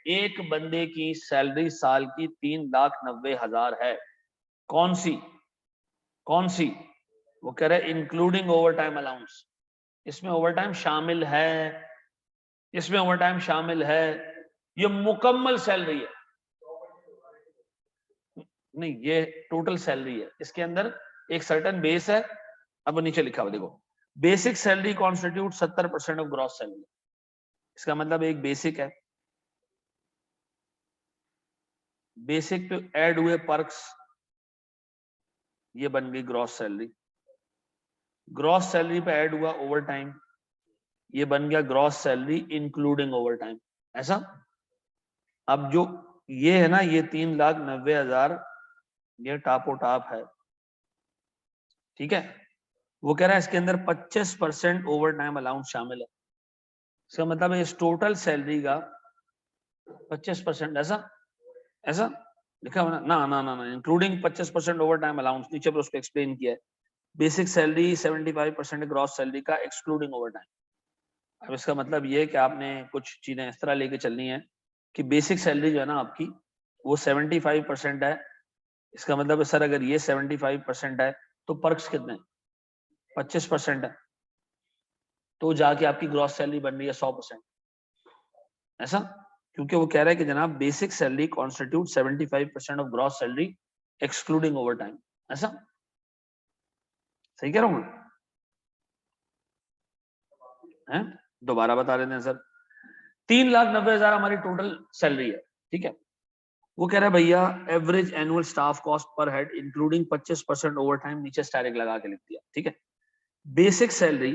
एक बंदे की सैलरी साल की 3,90,000 है. कौन सी? वो कह रहे इंक्लूडिंग ओवरटाइम अलाउंस. इसमें ओवरटाइम शामिल है. ये मुकम्मल सैलरी है. नहीं, ये टोटल सैलरी है. इसके अंदर एक सर्टेन बेस है. अब नीचे लिखा हुआ देखो, basic salary constitute 70% of gross salary. इसका मतलब एक बेसिक है, बेसिक पे ऐड हुए पर्क्स, ये बन गई ग्रॉस सैलरी. ग्रॉस सैलरी पे ऐड हुआ ओवर टाइम, ये बन गया gross salary including over time. ऐसा. अब जो ये है ना, ये 3,90,000 ये टापो टाप है. ठीक है. वो कह रहा है इसके अंदर 25% ओवर टाइम अलाउंस शामिल है. इसका मतलब है इस टोटल सैलरी का 25%. ऐसा लिखा हुआ ना, इंक्लूडिंग 25% ओवर टाइम अलाउंस. नीचे पर उसको एक्सप्लेन किया है. बेसिक सैलरी 75% ग्रॉस सैलरी का एक्सक्लूडिंग ओवर टाइम. अब इसका मतलब ये है कि आपने कुछ चीजें इस तरह लेके चलनी है कि बेसिक सैलरी जो है ना आपकी, वो 75% है. इसका मतलब है सर अगर ये 75% है तो पर्क्स कितने? 25% है. तो जाके आपकी ग्रॉस सैलरी बन रही है 100%. ऐसा. क्योंकि वो कह रहा है कि जनाब basic salary constitute 75% of gross salary excluding over time. ऐसा सही कह रहा हूं मैं? दोबारा बता रहे हैं सर. 3,90,000 हमारी टोटल सैलरी है. ठीक है. वो कह रहा है भैया average annual staff cost per head including 25% over time, नीचे स्टाइरिक लगा के लिख दिया. ठीक है. Basic salary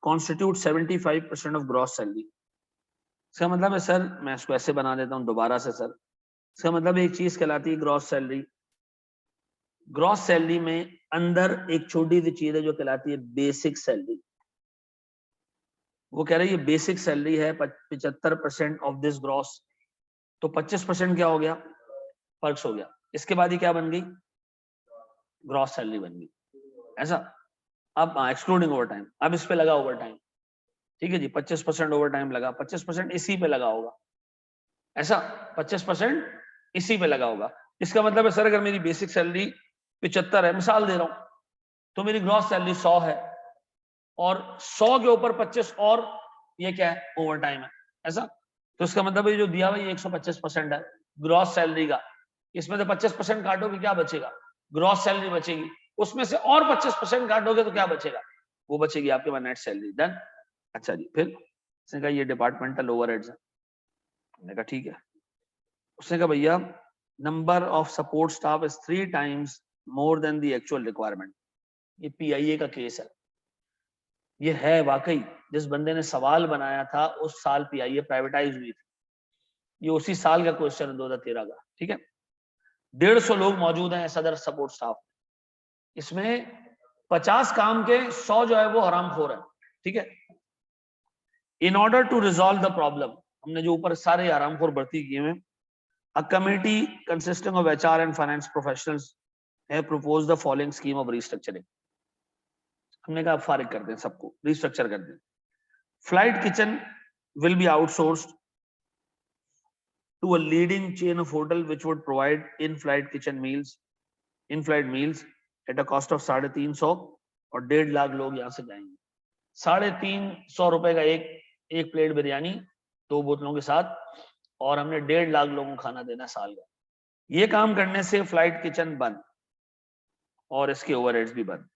constitute 75% of gross salary. इसका मतलब है सर, मैं इसको ऐसे बना देता हूं दोबारा से सर. इसका मतलब एक चीज कहलाती है ग्रॉस सैलरी. ग्रॉस सैलरी में अंदर एक छोटी सी चीज है जो कहलाती है बेसिक सैलरी. वो कह रहे हैं ये बेसिक सैलरी है 75% ऑफ दिस ग्रॉस. तो 25% क्या हो गया? पर्क्स हो गया. इसके बाद ही क्या बन गई? ग्रॉस सैलरी बन गई. ऐसा. अब एक्सक्लूडिंग ओवर टाइम. अब इस पे लगा ओवर टाइम. ठीक है जी. 25% ओवर टाइम लगा, 25% इसी पे लगा होगा. ऐसा. 25% इसी पे लगा होगा. इसका मतलब है सर अगर मेरी बेसिक सैलरी 75 है, मिसाल दे रहा हूं, तो मेरी ग्रॉस सैलरी 100 है और 100 के ऊपर 25 और ये क्या है? ओवर टाइम है. ऐसा. तो इसका मतलब ये जो दिया हुआ ये 125% है ग्रॉस सैलरी का. इसमें से 25% काटोगे क्या बचेगा? ग्रॉस सैलरी बचेगी. उसमें से और 25% काटोगे तो क्या बचेगा? वो बचेगी आपके पास नेट सैलरी. डन. अच्छा जी. फिर उसने कहा ये डिपार्टमेंटल ओवरहेड्स है. मैंने कहा ठीक है. उसने कहा भैया number of support staff is 3 times more than the actual requirement. ये पीआईए का केस है. ये है वाकई. जिस बंदे ने सवाल बनाया था उस साल पीआईए प्राइवेटाइज हुई थी. ये उसी साल का क्वेश्चन है 2013 का. ठीक है. 150 लोग मौजूद हैं सदर सपोर्ट स्टाफ. इसमें 50 काम के 100 जो है वो हरामखोर है. ठीक है. In order to resolve the problem, हमने जो ऊपर सारे हरामखोर भर्ती किए हैं, a committee consisting of HR and finance professionals have proposed the following scheme of restructuring. हमने कहा फारिग कर दें सबको, रिस्ट्रक्चर कर दें. Flight kitchen will be outsourced to a leading chain of hotel which would provide in-flight meals at a cost of 350 और 1.5 लाख लोग यहां से जाएंगे. 350 रुपए का एक प्लेट बिरयानी 2 बोतलों के साथ, और हमने 1.5 लाख लोगों को खाना देना साल का. ये काम करने से फ्लाइट किचन बंद और इसके ओवरहेड्स भी बंद.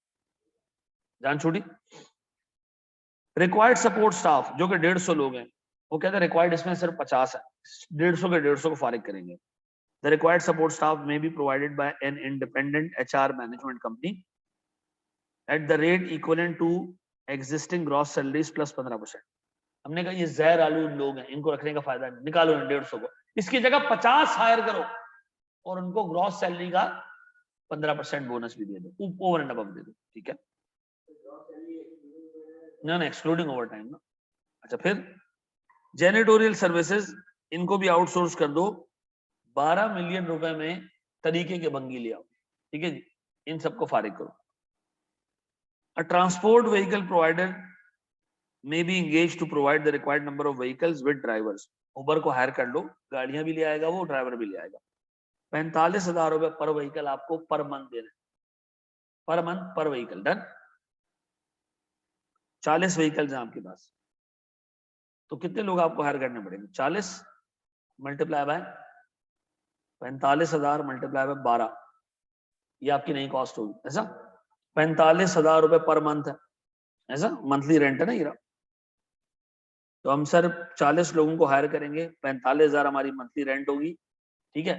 जान छूटी. रिक्वायर्ड सपोर्ट स्टाफ जो कि 150 लोग हैं, वो कहते हैं रिक्वायर्ड इसमें सिर्फ 50 है, 150 के 150 को फारिग करेंगे। The required support staff may be provided by an independent HR management company at the rate equivalent to existing gross salaries plus 15%। हमने कहा ये जहर आलू लोग हैं, इनको रखने का फायदा नहीं, निकालो 150 को, इसकी जगह 50 हायर करो और उनको ग्रॉस सैलरी का 15% बोनस भी दे दो, ओवर एंड अबव दे दो, ठीक है ना, एक्सक्लूडिंग ओवर टाइम ना। अच्छा, फिर जेनिटोरियल सर्विसेज, इनको भी आउटसोर्स कर दो, 12 मिलियन रुपए में तरीके के बंगी ले आओ, ठीक है जी, इन सबको फारिग करो। अ transport vehicle provider may be engaged to provide the required number of vehicles with drivers। उबर को हायर कर लो, गाड़ियां भी ले आएगा वो, ड्राइवर भी ले आएगा। 45,000 रुपए पर व्हीकल आपको पर मंथ देना, पर मंथ पर व्हीकल, डन। 40 व्हीकल्स हैं आपके पास, तो कितने लोग आपको हायर करने पड़ेंगे? 40 मल्टीप्लाई बाय 45,000 मल्टीप्लाई बाय 12, ये आपकी नई कॉस्ट होगी, ऐसा 45,000 रुपए पर मंथ है, ऐसा मंथली रेंट है ना ये। तो हम सर 40 लोगों को हायर करेंगे, 45,000 हमारी मंथली रेंट होगी, ठीक है।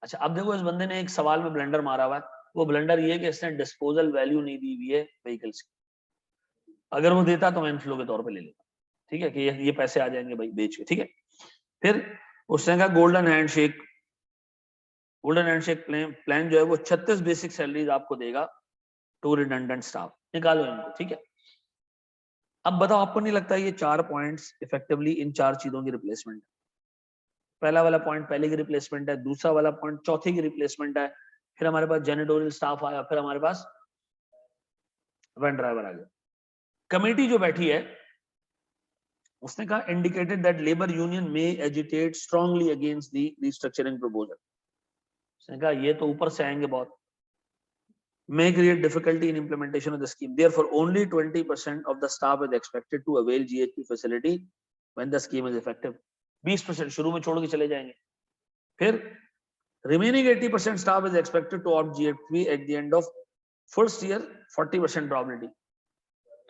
अच्छा, अब देखो इस बंदे ने एक सवाल में ब्लंडर मारा हुआ है, वो ब्लंडर ये कि इसने डिस्पोजल वैल्यू नहीं दी हुई है व्हीकल्स की, अगर वो देता तो मैं इनफ्लो के तौर पे ले लेता, ठीक है, कि ये पैसे आ जाएंगे भाई बेच के, ठीक है। फिर उसने कहा golden handshake, golden handshake plan जो है वो 36 बेसिक सैलरीज आपको देगा टू रिडंडेंट स्टाफ, निकालो इनको, ठीक है। अब बताओ, आपको नहीं लगता ये 4 पॉइंट्स इफेक्टिवली इन 4 चीजों की रिप्लेसमेंट है? पहला वाला पॉइंट पहले की रिप्लेसमेंट है, दूसरा वाला पॉइंट चौथे की रिप्लेसमेंट है, फिर हमारे पास जेनिटोरियल स्टाफ आया, फिर हमारे पास वैन ड्राइवर आ गया। कमेटी जो बैठी है उसने कहा इंडिकेटेड दैट लेबर यूनियन में agitate strongly against the restructuring proposal. उसने कहा ये तो ऊपर से आएंगे बहुत, may create difficulty in implementation of the scheme. Therefore, only 20% of the staff is expected to avail GHP facility when the scheme is effective. 20% शुरू में छोड़ के चले जाएंगे, फिर remaining 80% staff is expected to opt GHP at the end of first year, 40% probability.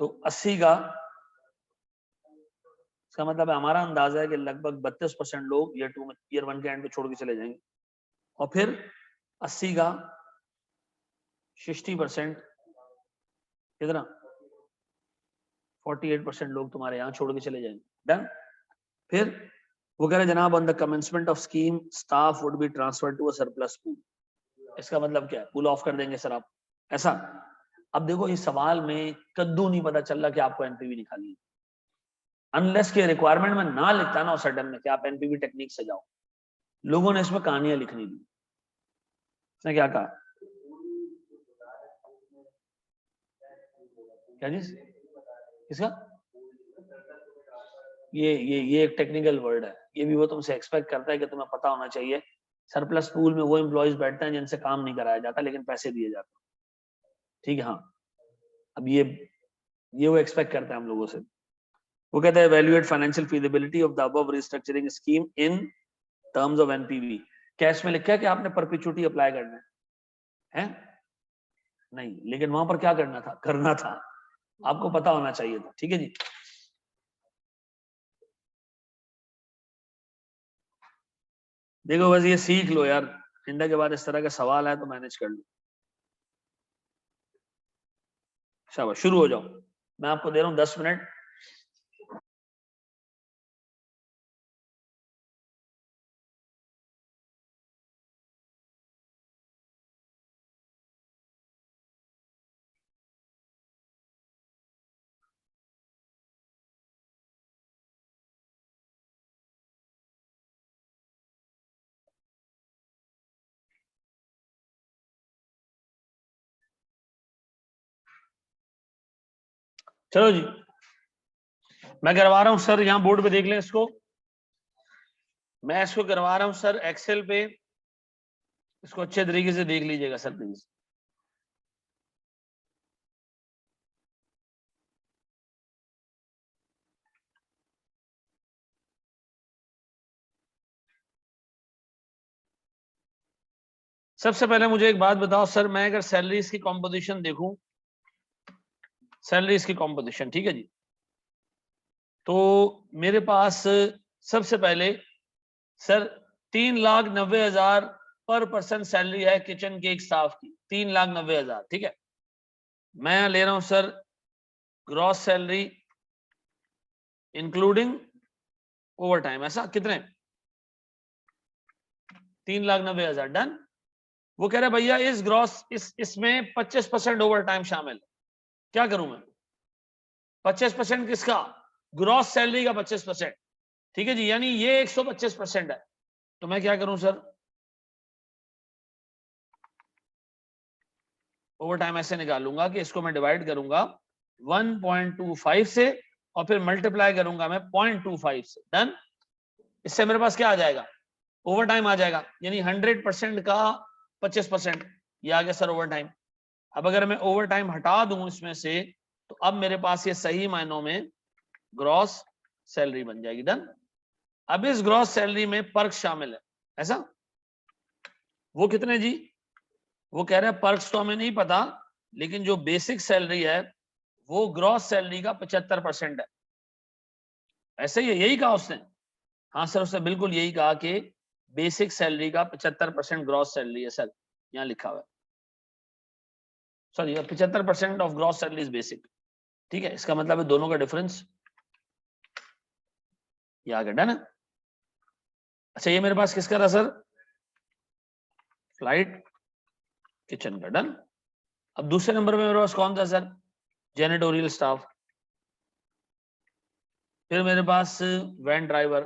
तो 80 का, इसका मतलब है हमारा अंदाजा है कि लगभग 32% लोग ईयर 1 के एंड पे छोड़ के चले जाएंगे, और फिर 80 का 60% कितना, 48% लोग तुम्हारे यहाँ छोड़ के चले जाएंगे, डन। फिर वो कह रहे जनाब on the commencement of scheme staff would be transferred to a surplus pool. इसका मतलब क्या है? पूल ऑफ कर देंगे सर आप, ऐसा। अब देखो इस सवाल में कद्दू नहीं पता चल रहा कि आपको एनपीवी निकालनी है, अनलेस के रिक्वायरमेंट में ना लिखता ना सर्टन में कि आप एनपीवी टेक्निक से जाओ। लोगों ने इसमें कहानियां लिखनी दी, इसने क्या कहा, क्या चीज, किसका, ये एक टेक्निकल वर्ड है, ये भी वो तुमसे एक्सपेक्ट करता है कि तुम्हें पता होना चाहिए। सरप्लस पूल में वो एम्प्लॉयज बैठते हैं जिनसे काम नहीं कराया जाता लेकिन पैसे दिए जाते हैं, ठीक है। हाँ, अब ये वो एक्सपेक्ट करता है हम लोगों से। वो कहता है evaluate financial feasibility of the above restructuring scheme in terms of NPV। Cash में लिखा है कि आपने परपेचुटी अप्लाई करना है नहीं, लेकिन वहां पर क्या करना था आपको पता होना चाहिए था, ठीक है जी। देखो बस ये सीख लो यार, इंडिया के बाद इस तरह का सवाल है तो मैनेज कर लो। शाबाश, शुरू हो जाओ, मैं आपको दे रहा हूं 10 मिनट। चलो जी, मैं करवा रहा हूं सर, यहाँ बोर्ड पे देख लें इसको, मैं इसको करवा रहा हूं सर एक्सेल पे, इसको अच्छे तरीके से देख लीजिएगा सर प्लीज। सबसे पहले मुझे एक बात बताओ सर, मैं अगर सैलरीज की कॉम्पोजिशन देखूं, सैलरीज की कॉम्पोजिशन, ठीक है जी, तो मेरे पास सबसे पहले सर 3,90,000 पर पर्सन सैलरी है किचन के एक स्टाफ की, 3,90,000, ठीक है। मैं ले रहा हूं sir gross salary including over time, ऐसा कितने, 3,90,000, डन। वो कह रहे भैया इस ग्रॉस इसमें 25% ओवर टाइम शामिल, क्या करूं मैं, 25% किसका, ग्रॉस सैलरी का 25%, ठीक है जी, यानी ये 125% है। तो मैं क्या करूं सर, ओवर टाइम ऐसे निकालूंगा कि इसको मैं डिवाइड करूंगा 1.25 से और फिर मल्टीप्लाई करूंगा मैं 0.25 से, डन। इससे मेरे पास क्या आ जाएगा, ओवर टाइम आ जाएगा, यानी 100% का 25%, ये आ गया सर ओवर टाइम। अब अगर मैं ओवर टाइम हटा दूं इसमें से, तो अब मेरे पास ये सही मायनों में ग्रॉस सैलरी बन जाएगी, डन। अब इस ग्रॉस सैलरी में पर्क शामिल है, ऐसा, वो कितने जी, वो कह रहे हैं पर्क्स तो हमें नहीं पता, लेकिन जो बेसिक सैलरी है वो ग्रॉस सैलरी का 75% है, ऐसे ही है, यही कहा उसने। हाँ सर, उसने बिल्कुल यही कहा कि बेसिक सैलरी का 75% ग्रॉस सैलरी है सर, यहाँ लिखा हुआ है, sorry 75% of gross salary is basic, ठीक है। इसका मतलब है दोनों का डिफरेंस ये आ गया, डन है। अच्छा ये मेरे पास किसका था सर, फ्लाइट किचन का, डन। अब दूसरे नंबर पे मेरे पास कौन था सर, जेनेटोरियल स्टाफ, फिर मेरे पास वैन ड्राइवर,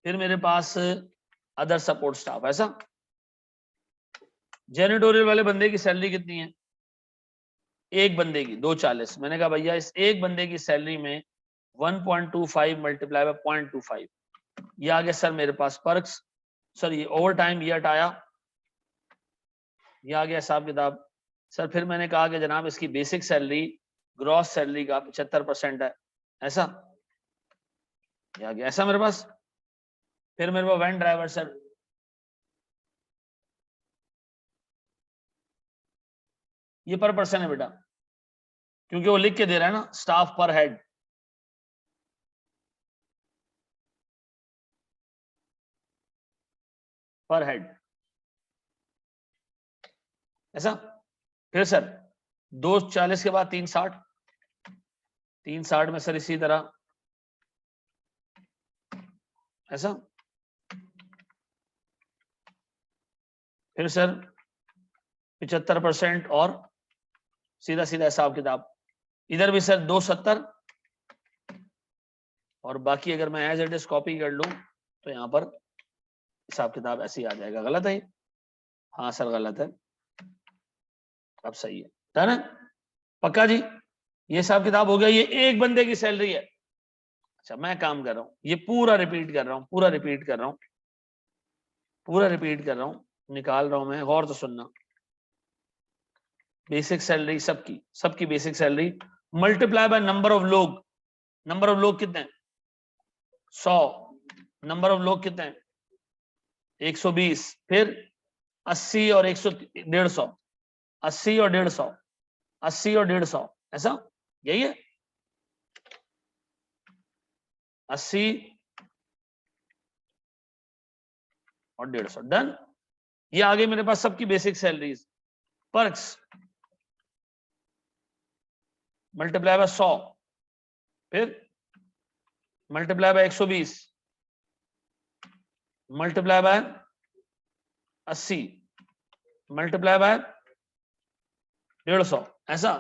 फिर मेरे पास अदर सपोर्ट स्टाफ, ऐसा। जेनेटोरियल वाले बंदे की सैलरी कितनी है, एक बंदे की 240। मैंने कहा भैया इस एक बंदे की सैलरी में 1.25 मल्टीप्लाई बाय 0.25, ये आ गया सर मेरे पास पर्क्स, सर ये ओवर टाइम ये हटाया, ये आ गया हिसाब किताब। सर फिर मैंने कहा कि जनाब इसकी बेसिक सैलरी ग्रॉस सैलरी का 75% है, ऐसा, ये आ गया ऐसा मेरे पास। फिर मेरे पास वैन ड्राइवर सर, ये पर पर्सन है बेटा, क्योंकि वो लिख के दे रहा है ना, स्टाफ पर हेड, पर हेड, ऐसा। फिर सर 240 के बाद 360, 360 में सर इसी तरह, ऐसा। फिर सर 75% और सीधा सीधा हिसाब किताब, इधर भी सर 270, और बाकी अगर मैं एज इट इज कॉपी कर लूं तो यहाँ पर हिसाब किताब ऐसे ही आ जाएगा। गलत है, हाँ सर गलत है, अब सही है, डन है, पक्का जी। ये हिसाब किताब हो गया, ये एक बंदे की सैलरी है। अच्छा मैं काम कर रहा हूँ, ये पूरा रिपीट कर रहा हूँ, पूरा रिपीट कर रहा हूँ, पूरा रिपीट कर रहा हूँ, निकाल रहा हूं मैं, गौर तो सुनना। बेसिक सैलरी सबकी, सबकी basic salary multiply by number of लोग, नंबर ऑफ लोग कितने, 100, नंबर ऑफ लोग कितने, 120, फिर 80 और 150, 80 और 150, 80 और 150, ऐसा, यही है, 80 और 150, डन। ये आ गई मेरे पास सबकी basic salaries. Perks multiply by 100, फिर multiply by 120, multiply by 80, multiply by 150, ऐसा।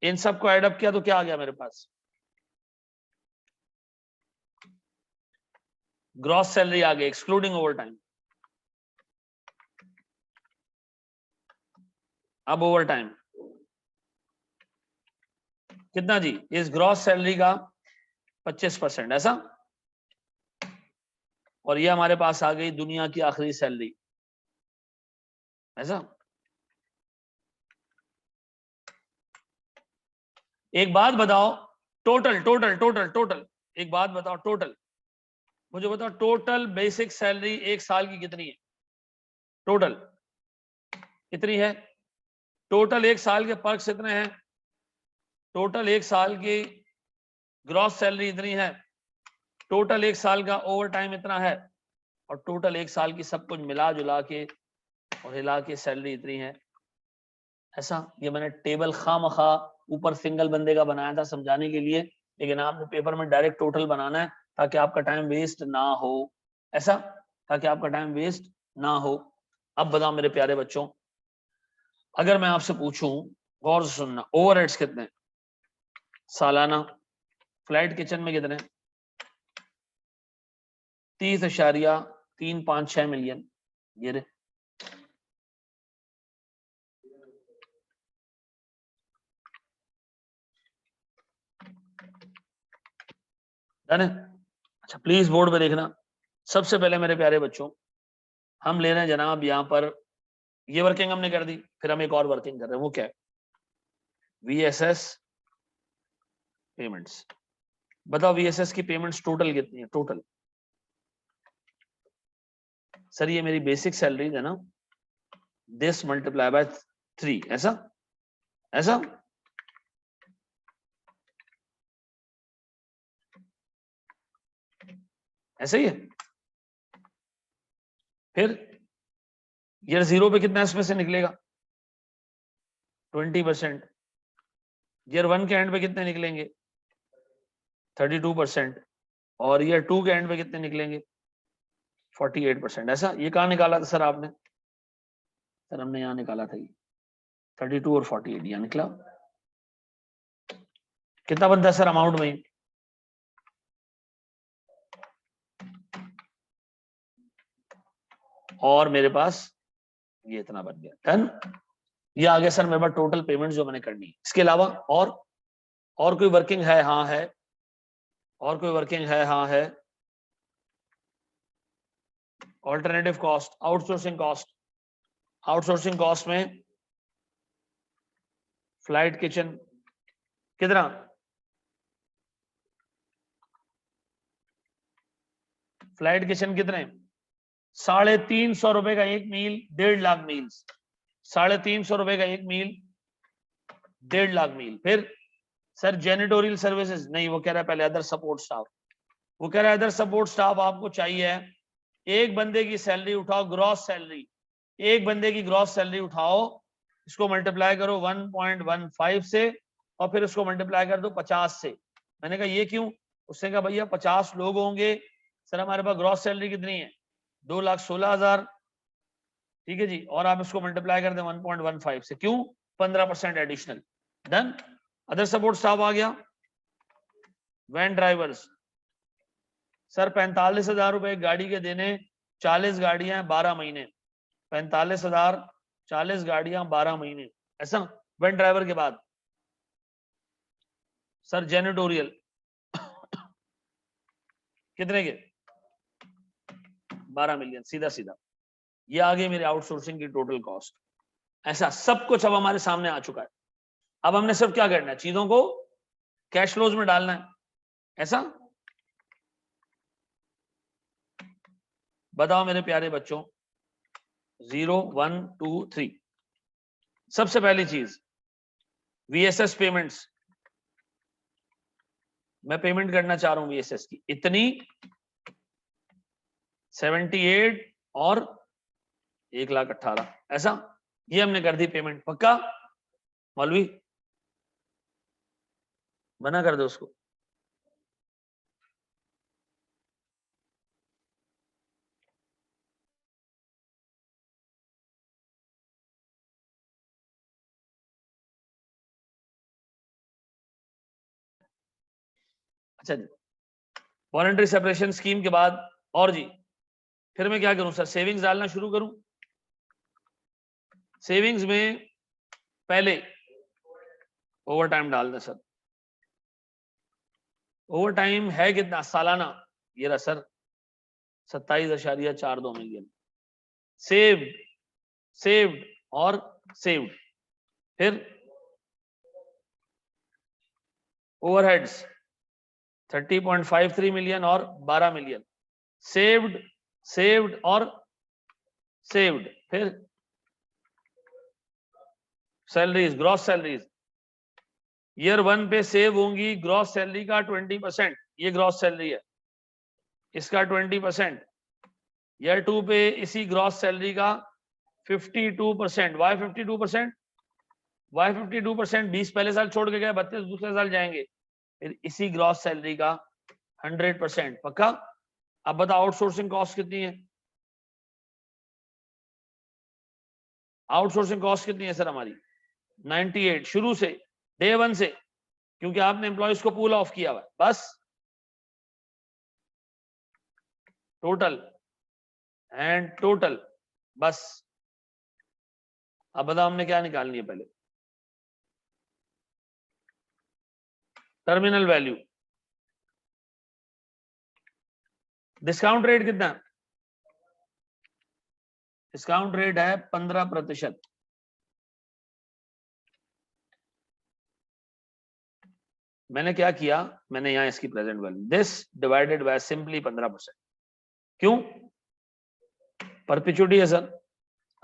इन सबको ऐड अप किया तो क्या आ गया मेरे पास, ग्रॉस सैलरी आ गई एक्सक्लूडिंग ओवर टाइम। अब ओवर टाइम कितना जी, इस ग्रॉस सैलरी का 25%, ऐसा। और ये हमारे पास आ गई दुनिया की आखिरी सैलरी, ऐसा। एक बात बताओ, टोटल टोटल टोटल टोटल, एक बात बताओ, टोटल मुझे बताओ, टोटल बेसिक सैलरी एक साल की कितनी है, टोटल कितनी है, टोटल एक साल के पर्क्स कितने हैं, टोटल एक साल की ग्रॉस सैलरी इतनी है, टोटल 1 साल का ओवर टाइम इतना है, और टोटल 1 साल की सब कुछ मिला जुला के और हिला के सैलरी इतनी है। ऐसा ये मैंने टेबल खामखा ऊपर सिंगल बंदे का बनाया था समझाने के लिए, लेकिन आपने पेपर में डायरेक्ट टोटल बनाना है ताकि आपका टाइम वेस्ट ना हो। ऐसा, ताकि आपका टाइम वेस्ट ना हो। अब बताओ मेरे प्यारे बच्चों, अगर मैं आपसे पूछूं, गौर से सुनना, ओवरहेड्स कितने सालाना फ्लाइट किचन में कितने? 30.356 मिलियन। ये रे, डन है? अच्छा प्लीज बोर्ड पे देखना। सबसे पहले मेरे प्यारे बच्चों, हम ले रहे हैं जनाब यहां पर, ये वर्किंग हमने कर दी, फिर हम एक और वर्किंग कर रहे हैं, वो क्या है? VSS payments. बताओ VSS की पेमेंट्स टोटल कितनी है? टोटल सर ये मेरी बेसिक सैलरी है ना, दिस मल्टीप्लाई बाय 3, ऐसा ऐसा ऐसा ही है। फिर ईयर 0 पे कितना इसमें से निकलेगा? 20%। ईयर 1 के एंड पे कितने निकलेंगे? 32%। और ईयर 2 के एंड पे कितने निकलेंगे? 48%। ऐसा, ये कहाँ निकाला था सर आपने? सर हमने यहाँ निकाला था, ये 32 और 48 यहाँ निकला। कितना बनता है सर अमाउंट में? और मेरे पास ये इतना बन गया, डन। ये आ गया सर मेरे पास टोटल पेमेंट जो मैंने करनी है। इसके अलावा और कोई वर्किंग है? हाँ है। और कोई वर्किंग है? हाँ है। Alternative cost, outsourcing cost. Outsourcing cost में फ्लाइट किचन कितना? फ्लाइट किचन कितने? 350 रुपए का एक मील, 1.5 लाख मील्स। 350 रुपए का एक मील, 1.5 लाख मील। फिर सर जेनिटोरियल सर्विसेज नहीं, वो कह रहा है पहले अदर सपोर्ट स्टाफ। वो कह रहा है अदर सपोर्ट स्टाफ आपको चाहिए है। एक बंदे की सैलरी उठाओ, ग्रॉस सैलरी, एक बंदे की ग्रॉस सैलरी उठाओ, इसको मल्टीप्लाई करो 1.15 से, और फिर उसको मल्टीप्लाई कर दो 50 से। मैंने कहा ये क्यों? उसने कहा भैया 50 लोग होंगे, सर हमारे पास ग्रॉस सैलरी कितनी है? 2,16,000। ठीक है जी, और आप इसको मल्टीप्लाई कर दें 1.15 से, क्यों? 15% additional. Done. Other support staff आ गया। वैन ड्राइवर्स, सर 45,000 रुपए गाड़ी के देने, 40 गाड़ियां 12 महीने। 45,000, 40 गाड़ियां 12 महीने। ऐसा। वैन ड्राइवर के बाद सर जेनिटोरियल कितने के? 12 मिलियन। सीधा सीधा ये आ गई मेरे आउटसोर्सिंग की टोटल कॉस्ट। ऐसा सब कुछ अब हमारे सामने आ चुका है। अब हमने सिर्फ क्या करना है? चीजों को कैश फ्लोज में डालना है। ऐसा। बताओ मेरे प्यारे बच्चों, 0 1 2 3। सबसे पहली चीज VSS पेमेंट्स, मैं पेमेंट करना चाह रहा हूं VSS की इतनी 78 और 1,18,000। ऐसा, ये हमने कर दी पेमेंट। पक्का मौलवी? मना कर दो उसको। अच्छा जी, वॉलंटरी सेपरेशन स्कीम के बाद और जी फिर मैं क्या करूं सर? सेविंग्स डालना शुरू करूं। सेविंग्स में पहले ओवर टाइम डाल दें सर। ओवर टाइम है कितना सालाना? ये रहा सर 27.42 मिलियन। सेव्ड, सेव्ड और सेव्ड। फिर ओवरहेड्स 30.53 मिलियन और 12 मिलियन। सेव्ड, सेव्ड और सेव्ड। फिर सैलरीज, ग्रॉस सैलरीज ईयर 1 पे सेव होंगी ग्रॉस सैलरी का 20%, ये ग्रॉस सैलरी है, इसका 20%। ईयर 2 पे इसी ग्रॉस सैलरी का 52%। वाई 52%? वाई 52%? 20 पहले साल छोड़ के गए, 32 दूसरे साल जाएंगे, फिर इसी ग्रॉस सैलरी का 100%। पक्का? अब बताओ आउटसोर्सिंग कॉस्ट कितनी है? आउटसोर्सिंग कॉस्ट कितनी है सर हमारी? 98 शुरू से, डे 1 से, क्योंकि आपने एम्प्लॉयज को पूल ऑफ किया हुआ है। बस टोटल एंड टोटल, बस। अब बताओ हमने क्या निकालनी है? पहले टर्मिनल वैल्यू। डिस्काउंट रेट कितना? डिस्काउंट रेट है 15%। मैंने क्या किया, मैंने यहां इसकी present value this divided by simply 15%। क्यों? परपेचुइटी है सर।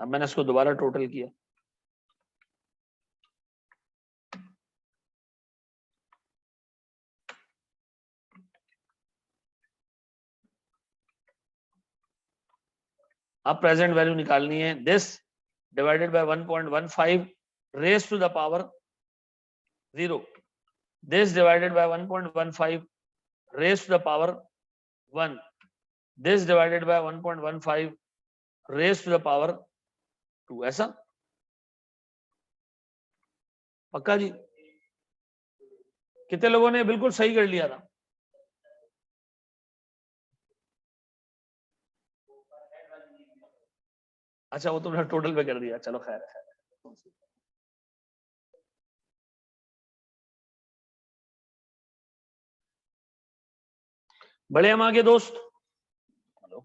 अब मैंने इसको दोबारा टोटल किया, अब प्रेजेंट वैल्यू निकालनी है। This divided by 1.15 raise to the power 0, this divided by 1.15 raised to the power 1, this divided by 1.15 raised to the power 2। ऐसा? पक्का जी? कितने लोगों ने बिल्कुल सही कर लिया था? अच्छा, वो तुमने टोटल पे कर दिया, चलो खैर है। बड़े हम आगे दोस्त। हेलो,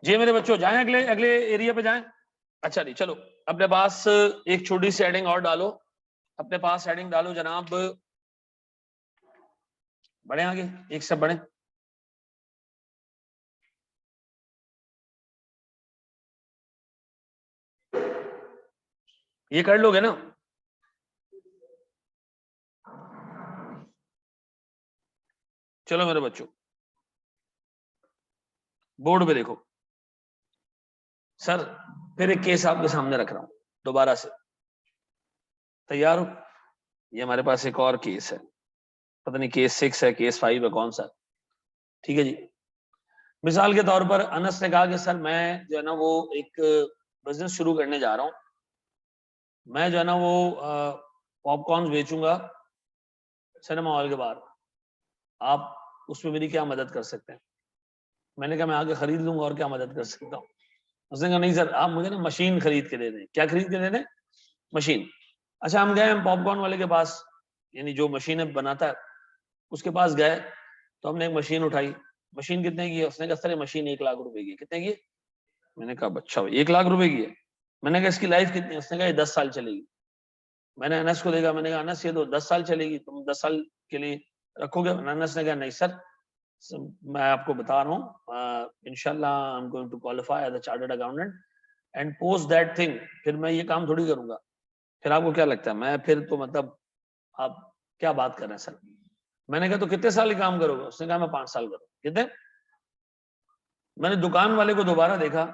जी मेरे बच्चों, जाएं अगले अगले एरिया पे जाएं। अच्छा जी, चलो अपने पास एक छोटी सी हेडिंग और डालो, अपने पास हेडिंग डालो जनाब। बढ़े आगे, एक सब बढ़े। ये कर लोगे ना? चलो मेरे बच्चों, बोर्ड पे देखो। सर फिर एक केस आपके सामने रख रहा हूं दोबारा से, तैयार हो? ये हमारे पास एक और केस है, पता नहीं केस 6 है, केस 5 है, कौन सा? ठीक है जी। मिसाल के तौर पर अनस ने कहा कि सर मैं जो है ना वो एक बिजनेस शुरू करने जा रहा हूं, मैं जो है ना वो पॉपकॉर्न बेचूंगा सिनेमा हॉल के बाहर, आप उसमें मेरी क्या मदद कर सकते हैं? मैंने कहा मैं आगे खरीद लूंगा, और क्या मदद कर सकता हूँ? उसने कहा नहीं सर, आप मुझे ना मशीन खरीद के दे दें। क्या खरीद के दे दें? मशीन। अच्छा, हम गए, हम पॉपकॉर्न वाले के पास, यानी जो मशीन बनाता है उसके पास गए, तो हमने एक मशीन उठाई। मशीन कितने की है? उसने कहा सर ये मशीन 1 लाख रुपए की है। कितने की है? मैंने कहा अच्छा 1 लाख रुपए की है। मैंने कहा इसकी लाइफ कितनी है? उसने कहा ये 10 साल चलेगी। मैंने अनस को देखा, मैंने कहा अनस ये तो 10 साल चलेगी, तुम 10 साल के लिए रखोगे? अनस ने कहा नहीं सर, मैं आपको बता रहा हूँ, इंशाल्लाह I am going to qualify as a chartered accountant and post that thing, फिर मैं ये काम थोड़ी करूंगा। फिर आपको क्या लगता है मैं फिर तो मतलब आप क्या बात कर रहे हैं सर? मैंने कहा तो कितने साल काम करोगे? उसने कहा मैं 5 साल करूँ। कितने? मैंने दुकान वाले को दोबारा देखा,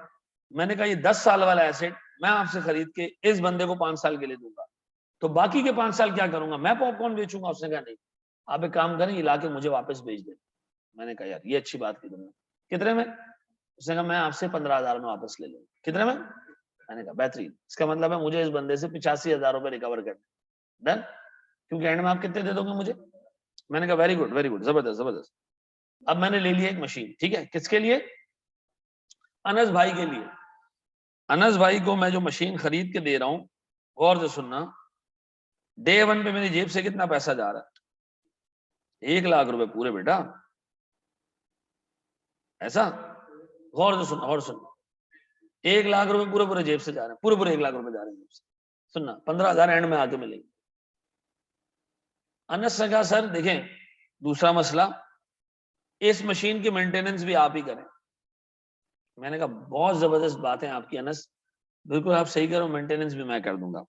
मैंने कहा ये 10 साल वाला एसेट मैं आपसे खरीद के इस बंदे को 5 साल के लिए दूंगा, तो बाकी के 5 साल क्या करूंगा? मैं पॉपकॉर्न बेचूंगा। उसने कहा नहीं, आप एक काम करें, ये लाके मुझे वापस भेज दे। मैंने कहा यार ये अच्छी बात की तुमने। कितने में? उसने कहा मैं आपसे 15,000 में वापस ले लूंगा। कितने में? मैंने कहा बेहतरीन, इसका मतलब है मुझे इस बंदे से 85,000 रुपए रिकवर करने। डन? क्योंकि एंड में आप कितने दे दोगे मुझे? मैंने कहा वेरी गुड, जबरदस्त जबरदस्त। अब मैंने ले लिया एक मशीन, ठीक है, किसके लिए? अनस भाई के लिए। अनस भाई को मैं जो मशीन खरीद के दे रहा हूं, गौर से सुनना, डे 1 पे मेरी जेब से कितना पैसा जा रहा है? 1 लाख रुपए पूरे बेटा, ऐसा। गौर से सुनना, गौर से सुनना, 1 लाख रुपए पूरे पूरे जेब से जा रहे हैं, पूरे पूरे 1 लाख रुपए जा रहे हैं जेब से। सुनना, 15,000 एंड में आके मिलेगी। अनस ने कहा सर देखें, दूसरा मसला, इस मशीन की मेंटेनेंस भी आप ही करें। मैंने कहा बहुत जबरदस्त बात है आपकी अनस, बिल्कुल आप सही करो, मेंटेनेंस भी मैं कर दूंगा।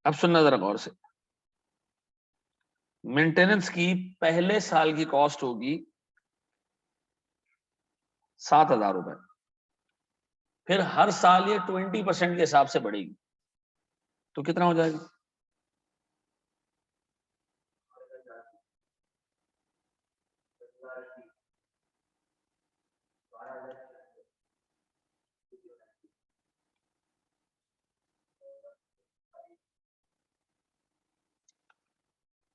अब सुनना जरा गौर से, मेंटेनेंस की पहले साल की कॉस्ट होगी 7,000 रुपए, फिर हर साल ये 20% के हिसाब से बढ़ेगी, तो कितना हो जाएगा?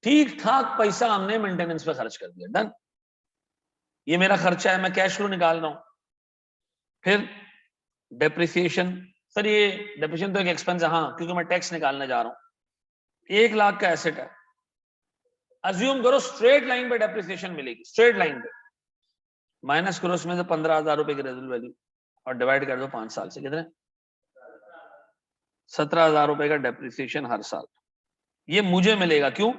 ठीक ठाक पैसा हमने मेंटेनेंस पे खर्च कर दिया, डन। ये मेरा खर्चा है, मैं कैश फ्लो निकाल रहा हूं। फिर डेप्रिसिएशन, सर ये डेप्रिसिएशन तो एक एक्सपेंस है, हाँ क्योंकि मैं टैक्स निकालने जा रहा हूं। 1 लाख का एसेट है, अज्यूम करो स्ट्रेट लाइन पे डेप्रिसिएशन मिलेगी, स्ट्रेट लाइन पे, माइनस करो उसमें से 15,000 रुपए की रेजिडुअल वैल्यू और डिवाइड कर दो 5 साल से, कितने? 17,000 रुपए का डेप्रिसिएशन हर साल। ये मुझे मिलेगा, क्यों?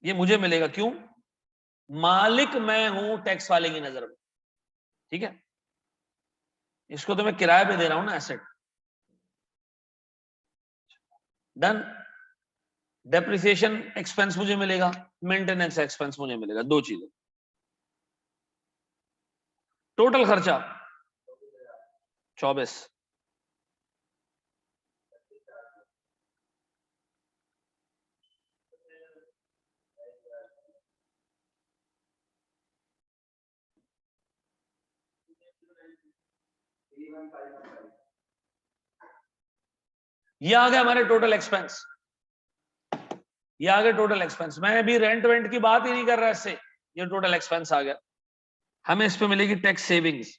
ये मुझे मिलेगा क्यों? मालिक मैं हूं टैक्स वाले की नजर में, ठीक है? इसको तो मैं किराए पे दे रहा हूं ना एसेट, डन। डेप्रिसिएशन एक्सपेंस मुझे मिलेगा, मेंटेनेंस एक्सपेंस मुझे मिलेगा, दो चीजें। टोटल खर्चा 24। ये आ गया हमारे टोटल एक्सपेंस, ये आ गया टोटल एक्सपेंस। मैं अभी रेंट वेंट की बात ही नहीं कर रहा इससे, ये टोटल एक्सपेंस आ गया। हमें इस पे मिलेगी टैक्स सेविंग्स,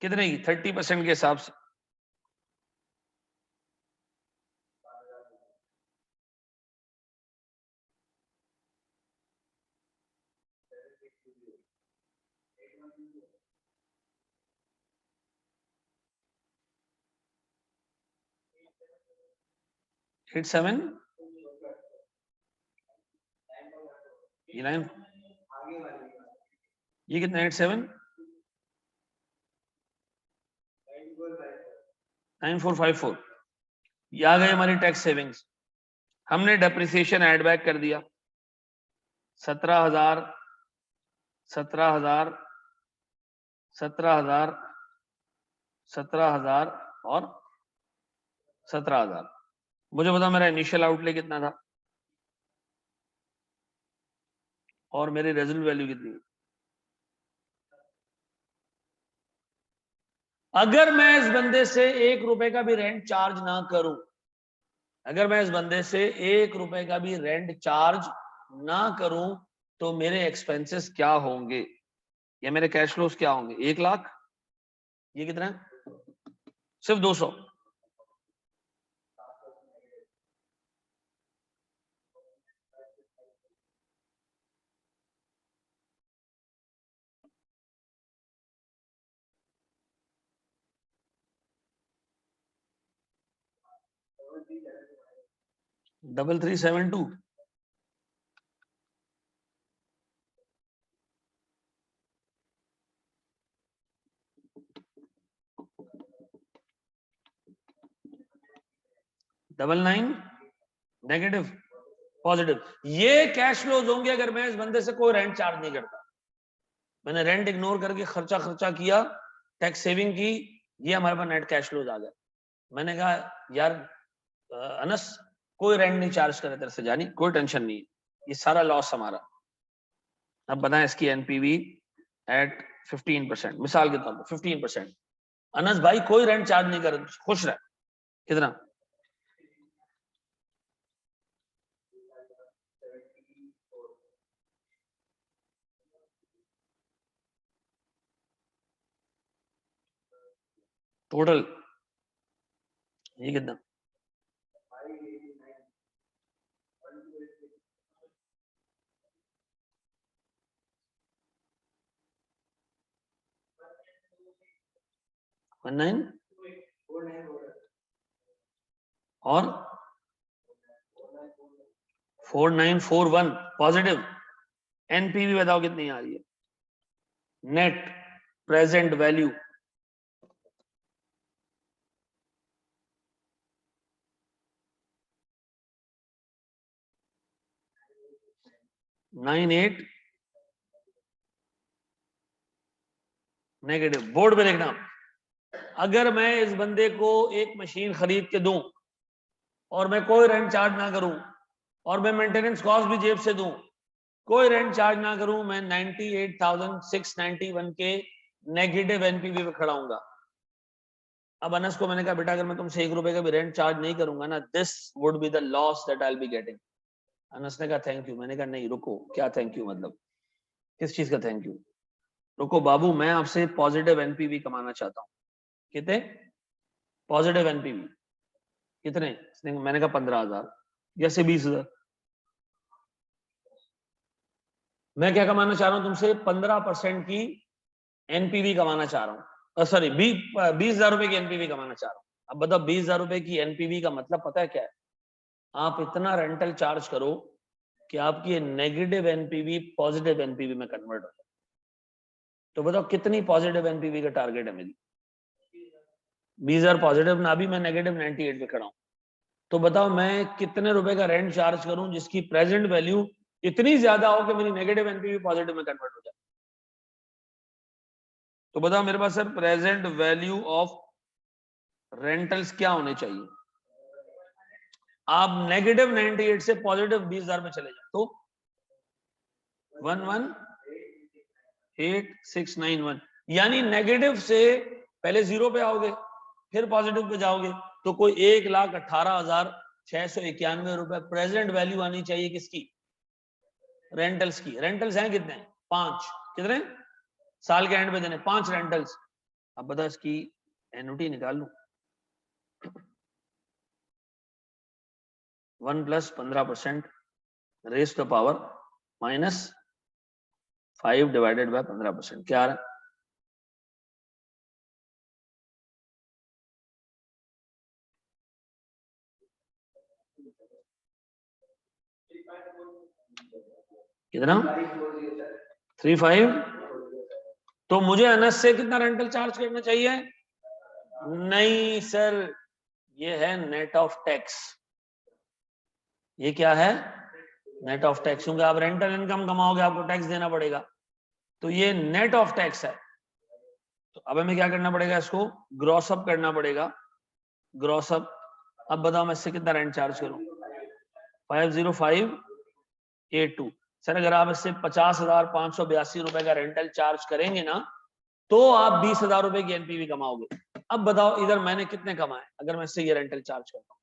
कितने की? 30% के हिसाब से। एट सेवन, ये 9, ये कितना? 87 9454। ये आ गई हमारी टैक्स सेविंग्स। हमने डेप्रिसिएशन ऐड बैक कर दिया, 17,000, 17,000, 17,000, 17,000 और 17,000। मुझे बताओ मेरा इनिशियल आउटले कितना था और मेरी रेजिडुअल वैल्यू कितनी है? अगर मैं इस बंदे से 1 रुपए का भी रेंट चार्ज ना करूं, अगर मैं इस बंदे से 1 रुपए का भी रेंट चार्ज ना करूं, तो मेरे एक्सपेंसेस क्या होंगे या मेरे कैश फ्लोज क्या होंगे? 1 लाख, ये कितना है? सिर्फ 200। Double 372, double 9 negative positive. ये कैश फ्लोज होंगे अगर मैं इस बंदे से कोई रेंट चार्ज नहीं करता। मैंने रेंट इग्नोर करके खर्चा खर्चा किया, टैक्स सेविंग की, ये हमारे पास नेट कैश फ्लोज आ गया। मैंने कहा यार अनस, कोई रेंट नहीं चार्ज करे तेरे से, जानी कोई टेंशन नहीं है, ये सारा लॉस हमारा। अब बताएं इसकी एनपीवी एट 15%, मिसाल के तौर पर 15%। अनस भाई कोई रेंट चार्ज नहीं करे, खुश रहे, कितना? टोटल ये कितना? वन नाइन और 4941 पॉजिटिव। एनपीवी बताओ कितनी आ रही है? Net present value $98 negative. Board पे लिखना। अगर मैं इस बंदे को एक मशीन खरीद के दूं और मैं कोई रेंट चार्ज ना करूं और मैं मेंटेनेंस कॉस्ट भी जेब से दूं, कोई रेंट चार्ज ना करूं, मैं 98,691 के नेगेटिव एनपीवी पे खड़ा हूंगा। अब अनस को मैंने कहा बेटा अगर मैं तुमसे ₹1 का भी रेंट चार्ज नहीं करूंगा ना, this would be the loss that I will be getting. Anas ने कहा थैंक यू। मैंने कहा नहीं रुको, क्या थैंक यू मतलब, किस चीज का थैंक यू? रुको बाबू, मैं आपसे पॉजिटिव एनपीवी कमाना चाहता हूँ। कितने पॉजिटिव एनपीवी? कितने? मैंने कहा 15,000 या से 20,000। मैं क्या कमाना चाह रहा हूं तुमसे? 15% की एनपीवी कमाना चाह रहा हूँ, सॉरी 20,000 की एनपीवी कमाना चाह रहा हूँ। अब बताओ 20,000 की एनपीवी का मतलब पता है क्या है? आप इतना रेंटल चार्ज करो कि आपकी नेगेटिव एनपीवी पॉजिटिव एनपीवी में कन्वर्ट हो जाए। तो बताओ कितनी पॉजिटिव एनपीवी का टारगेट है मेरी? 20,000 पॉजिटिव ना, अभी मैं नेगेटिव 98 पे खड़ा हूं। तो बताओ मैं कितने रुपए का रेंट चार्ज करूं जिसकी प्रेजेंट वैल्यू इतनी ज्यादा हो कि मेरी नेगेटिव एनपीवी पॉजिटिव में कन्वर्ट हो जाए। तो बताओ मेरे पास sir present value of rentals क्या होने चाहिए? आप नेगेटिव 98 से पॉजिटिव 20,000 में चले जाए तो 118691, यानी नेगेटिव से पहले जीरो पे आओगे फिर पॉजिटिव पे जाओगे, तो कोई 1,18,691 रुपए प्रेजेंट वैल्यू आनी चाहिए। किसकी? रेंटल्स की। रेंटल्स हैं कितने? 5। कितने साल के एंड पे देने? 5 रेंटल्स। अब बता इसकी एन्युटी निकाल लूं। 1 + 15% raise to power -5 divided by 15%, क्या आ रहा है? कितना? 35। तो मुझे अनस से कितना रेंटल चार्ज करना चाहिए? नहीं सर, ये है नेट ऑफ टैक्स। ये क्या है? Net of tax. क्योंकि आप रेंटल इनकम कमाओगे आपको टैक्स देना पड़ेगा, तो ये नेट ऑफ टैक्स है। तो अब हमें क्या करना पड़ेगा? इसको ग्रॉस अप करना पड़ेगा। Gross up. अब बताओ मैं इससे कितना रेंट चार्ज करूं? 50582। सर अगर आप इससे 50,582 रुपए का रेंटल चार्ज करेंगे ना, तो आप 20,000 रुपए की एनपीवी कमाओगे। अब बताओ इधर मैंने कितने कमाए अगर मैं इससे ये रेंटल चार्ज करता हूँ?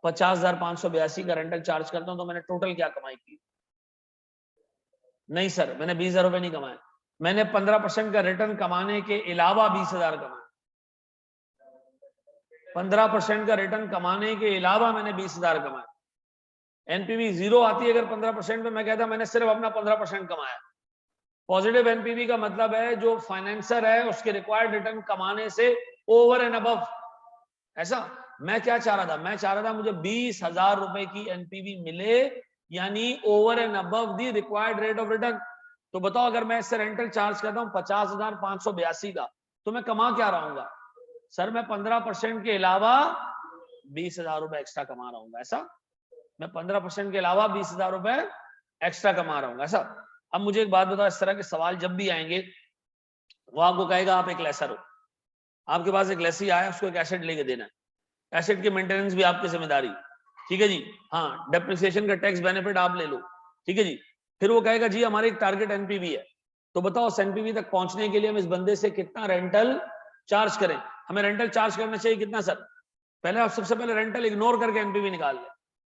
50,582 का रेंटल चार्ज करता हूं तो मैंने टोटल क्या कमाई की? नहीं सर, मैंने 20,000 रुपए नहीं कमाए। मैंने 15% का रिटर्न कमाने के अलावा 20,000 कमाए। 15% का रिटर्न कमाने के अलावा मैंने 20,000 कमाए। एनपीवी जीरो आती है अगर 15% पे, मैं कहता मैंने सिर्फ अपना 15% कमाया। पॉजिटिव एनपीवी का मतलब है जो फाइनेंसर है उसके रिक्वायर्ड रिटर्न कमाने से ओवर एंड अबव। ऐसा मैं क्या चाह रहा था? मैं चाह रहा था मुझे 20,000 रुपए की एनपीवी मिले, यानी over and above the required rate of return. तो बताओ अगर मैं इससे रेंटल चार्ज करता हूं 50,582 का, तो मैं कमा क्या रहा हूँ? सर मैं 15% के अलावा 20,000 रुपए एक्स्ट्रा कमा रहा हूँ। ऐसा मैं 15% के अलावा 20,000 रुपए एक्स्ट्रा कमा रहा हूँ। ऐसा अब मुझे एक बात बताओ, इस तरह के सवाल जब भी आएंगे वो आपको कहेगा आप एक लेसर हो, आपके पास एक लेसी आया, उसको एक एसेट लेके देना है, एसेट की मेंटेनेंस भी आपकी जिम्मेदारी, ठीक है जी। हाँ, डेप्रिसिएशन का टैक्स बेनिफिट आप ले लो, ठीक है जी। फिर वो कहेगा जी हमारी एक टारगेट एनपीवी है, तो बताओ उस एनपीवी तक पहुंचने के लिए हम इस बंदे से कितना रेंटल चार्ज करें? हमें रेंटल चार्ज करना चाहिए कितना सर? पहले आप सबसे पहले रेंटल इग्नोर करके एनपीवी निकाल लें,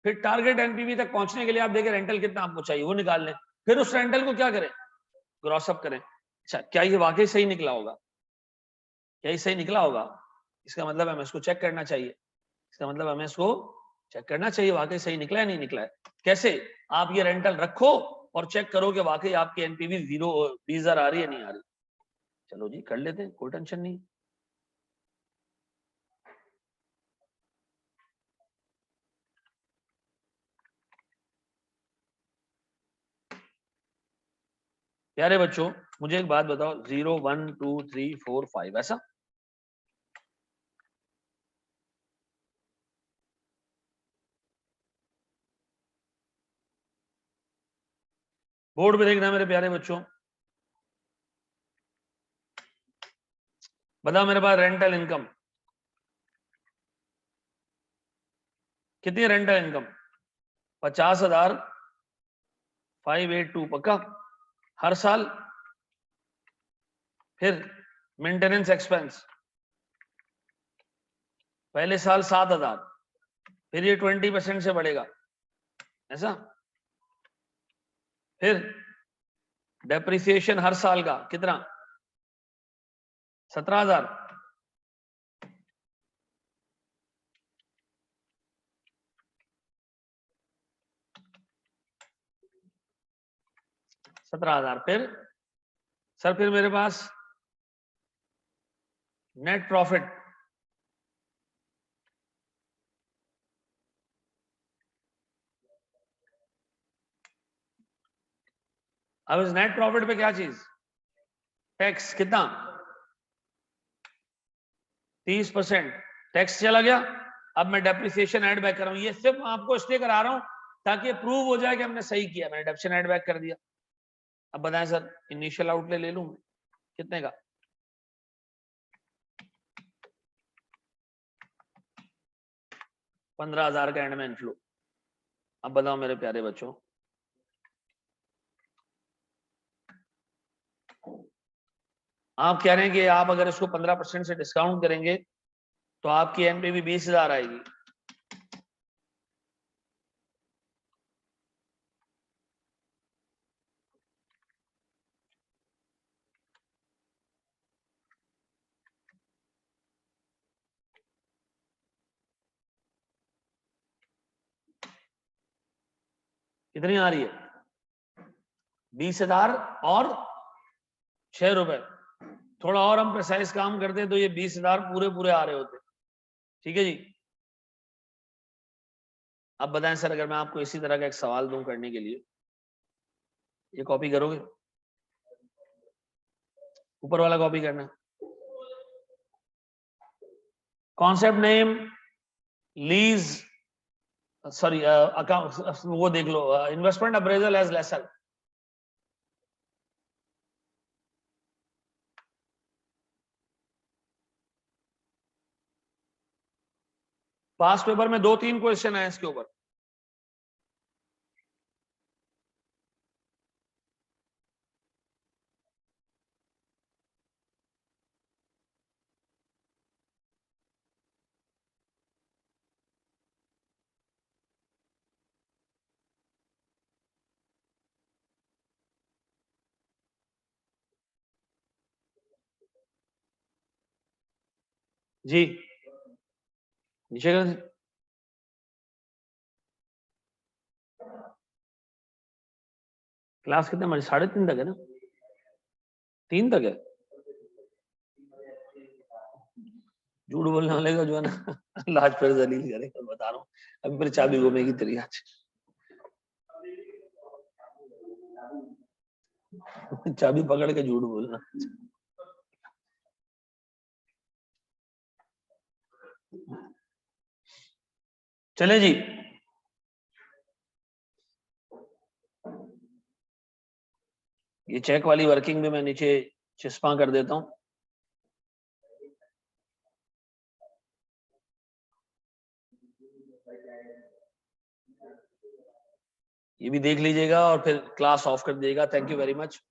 फिर टारगेट एनपीवी तक पहुंचने के लिए आप देखें रेंटल कितना आपको चाहिए वो निकाल लें, फिर उस रेंटल को क्या करें? ग्रॉस अप करें। अच्छा, क्या ये वाकई सही निकला होगा? क्या ये सही निकला होगा? इसका मतलब हमें इसको चेक करना चाहिए। इसका मतलब हमें इसको चेक करना चाहिए वाकई सही निकला है नहीं निकला है। कैसे? आप ये रेंटल रखो और चेक करो कि वाकई आपकी एनपीवी 20,000 आ रही है नहीं आ रही। चलो जी कर लेते हैं, कोई टेंशन नहीं। प्यारे बच्चों मुझे एक बात बताओ, 0 1 2 3 4 5 ऐसा? बोर्ड पे देखना मेरे प्यारे बच्चों। बताओ मेरे पास रेंटल इनकम कितनी है? रेंटल इनकम 50,000 582 पक्का हर साल। फिर मेंटेनेंस एक्सपेंस पहले साल 7,000, फिर ये 20% से बढ़ेगा ऐसा। फिर डेप्रिसिएशन हर साल का कितना? 17,000। फिर सर फिर मेरे पास नेट प्रॉफिट अब इस नेट प्रॉफिट पे क्या चीज? टैक्स कितना? 30% टैक्स चला गया। अब मैं डेप्रिसिएशन ऐड बैक कर रहा हूं, ये सिर्फ आपको इसलिए करा रहा हूं ताकि प्रूव हो जाए कि हमने सही किया। मैंने डेप्रिसिएशन ऐड बैक कर दिया। अब बताएं सर इनिशियल आउटले ले लूं कितने का? 15,000 का एंड में इनफ्लो। अब बताओ मेरे प्यारे बच्चों, आप कह रहे हैं कि आप अगर इसको 15% से डिस्काउंट करेंगे तो आपकी एनपीवी 20,000 आएगी। कितनी आ रही है? 20,000 और 6 रुपए। थोड़ा और हम प्रिसाइज काम करते तो ये 20,000 पूरे पूरे आ रहे होते। ठीक है जी। अब बताएं सर अगर मैं आपको इसी तरह का एक सवाल दूं करने के लिए, ये कॉपी करोगे? ऊपर वाला कॉपी करना। Concept name lease sorry account वो देख लो, इन्वेस्टमेंट अप्रेजल एज लेसर। पास पेपर में 2-3 क्वेश्चन है इसके ऊपर। जी नीचे कर। क्लास कितने बजे? 3:30 तक है ना? 3 तक है। झूठ बोलने वाले का जो है ना लाज पर जलील करेगा, बता रहा हूँ। अभी फिर चाबी घूमेगी तेरी आज। चाबी पकड़ के झूठ बोलना। चले जी। ये चेक वाली वर्किंग भी मैं नीचे चिस्पा कर देता हूँ। ये भी देख लीजिएगा और फिर क्लास ऑफ कर दीजिएगा। Thank you very much.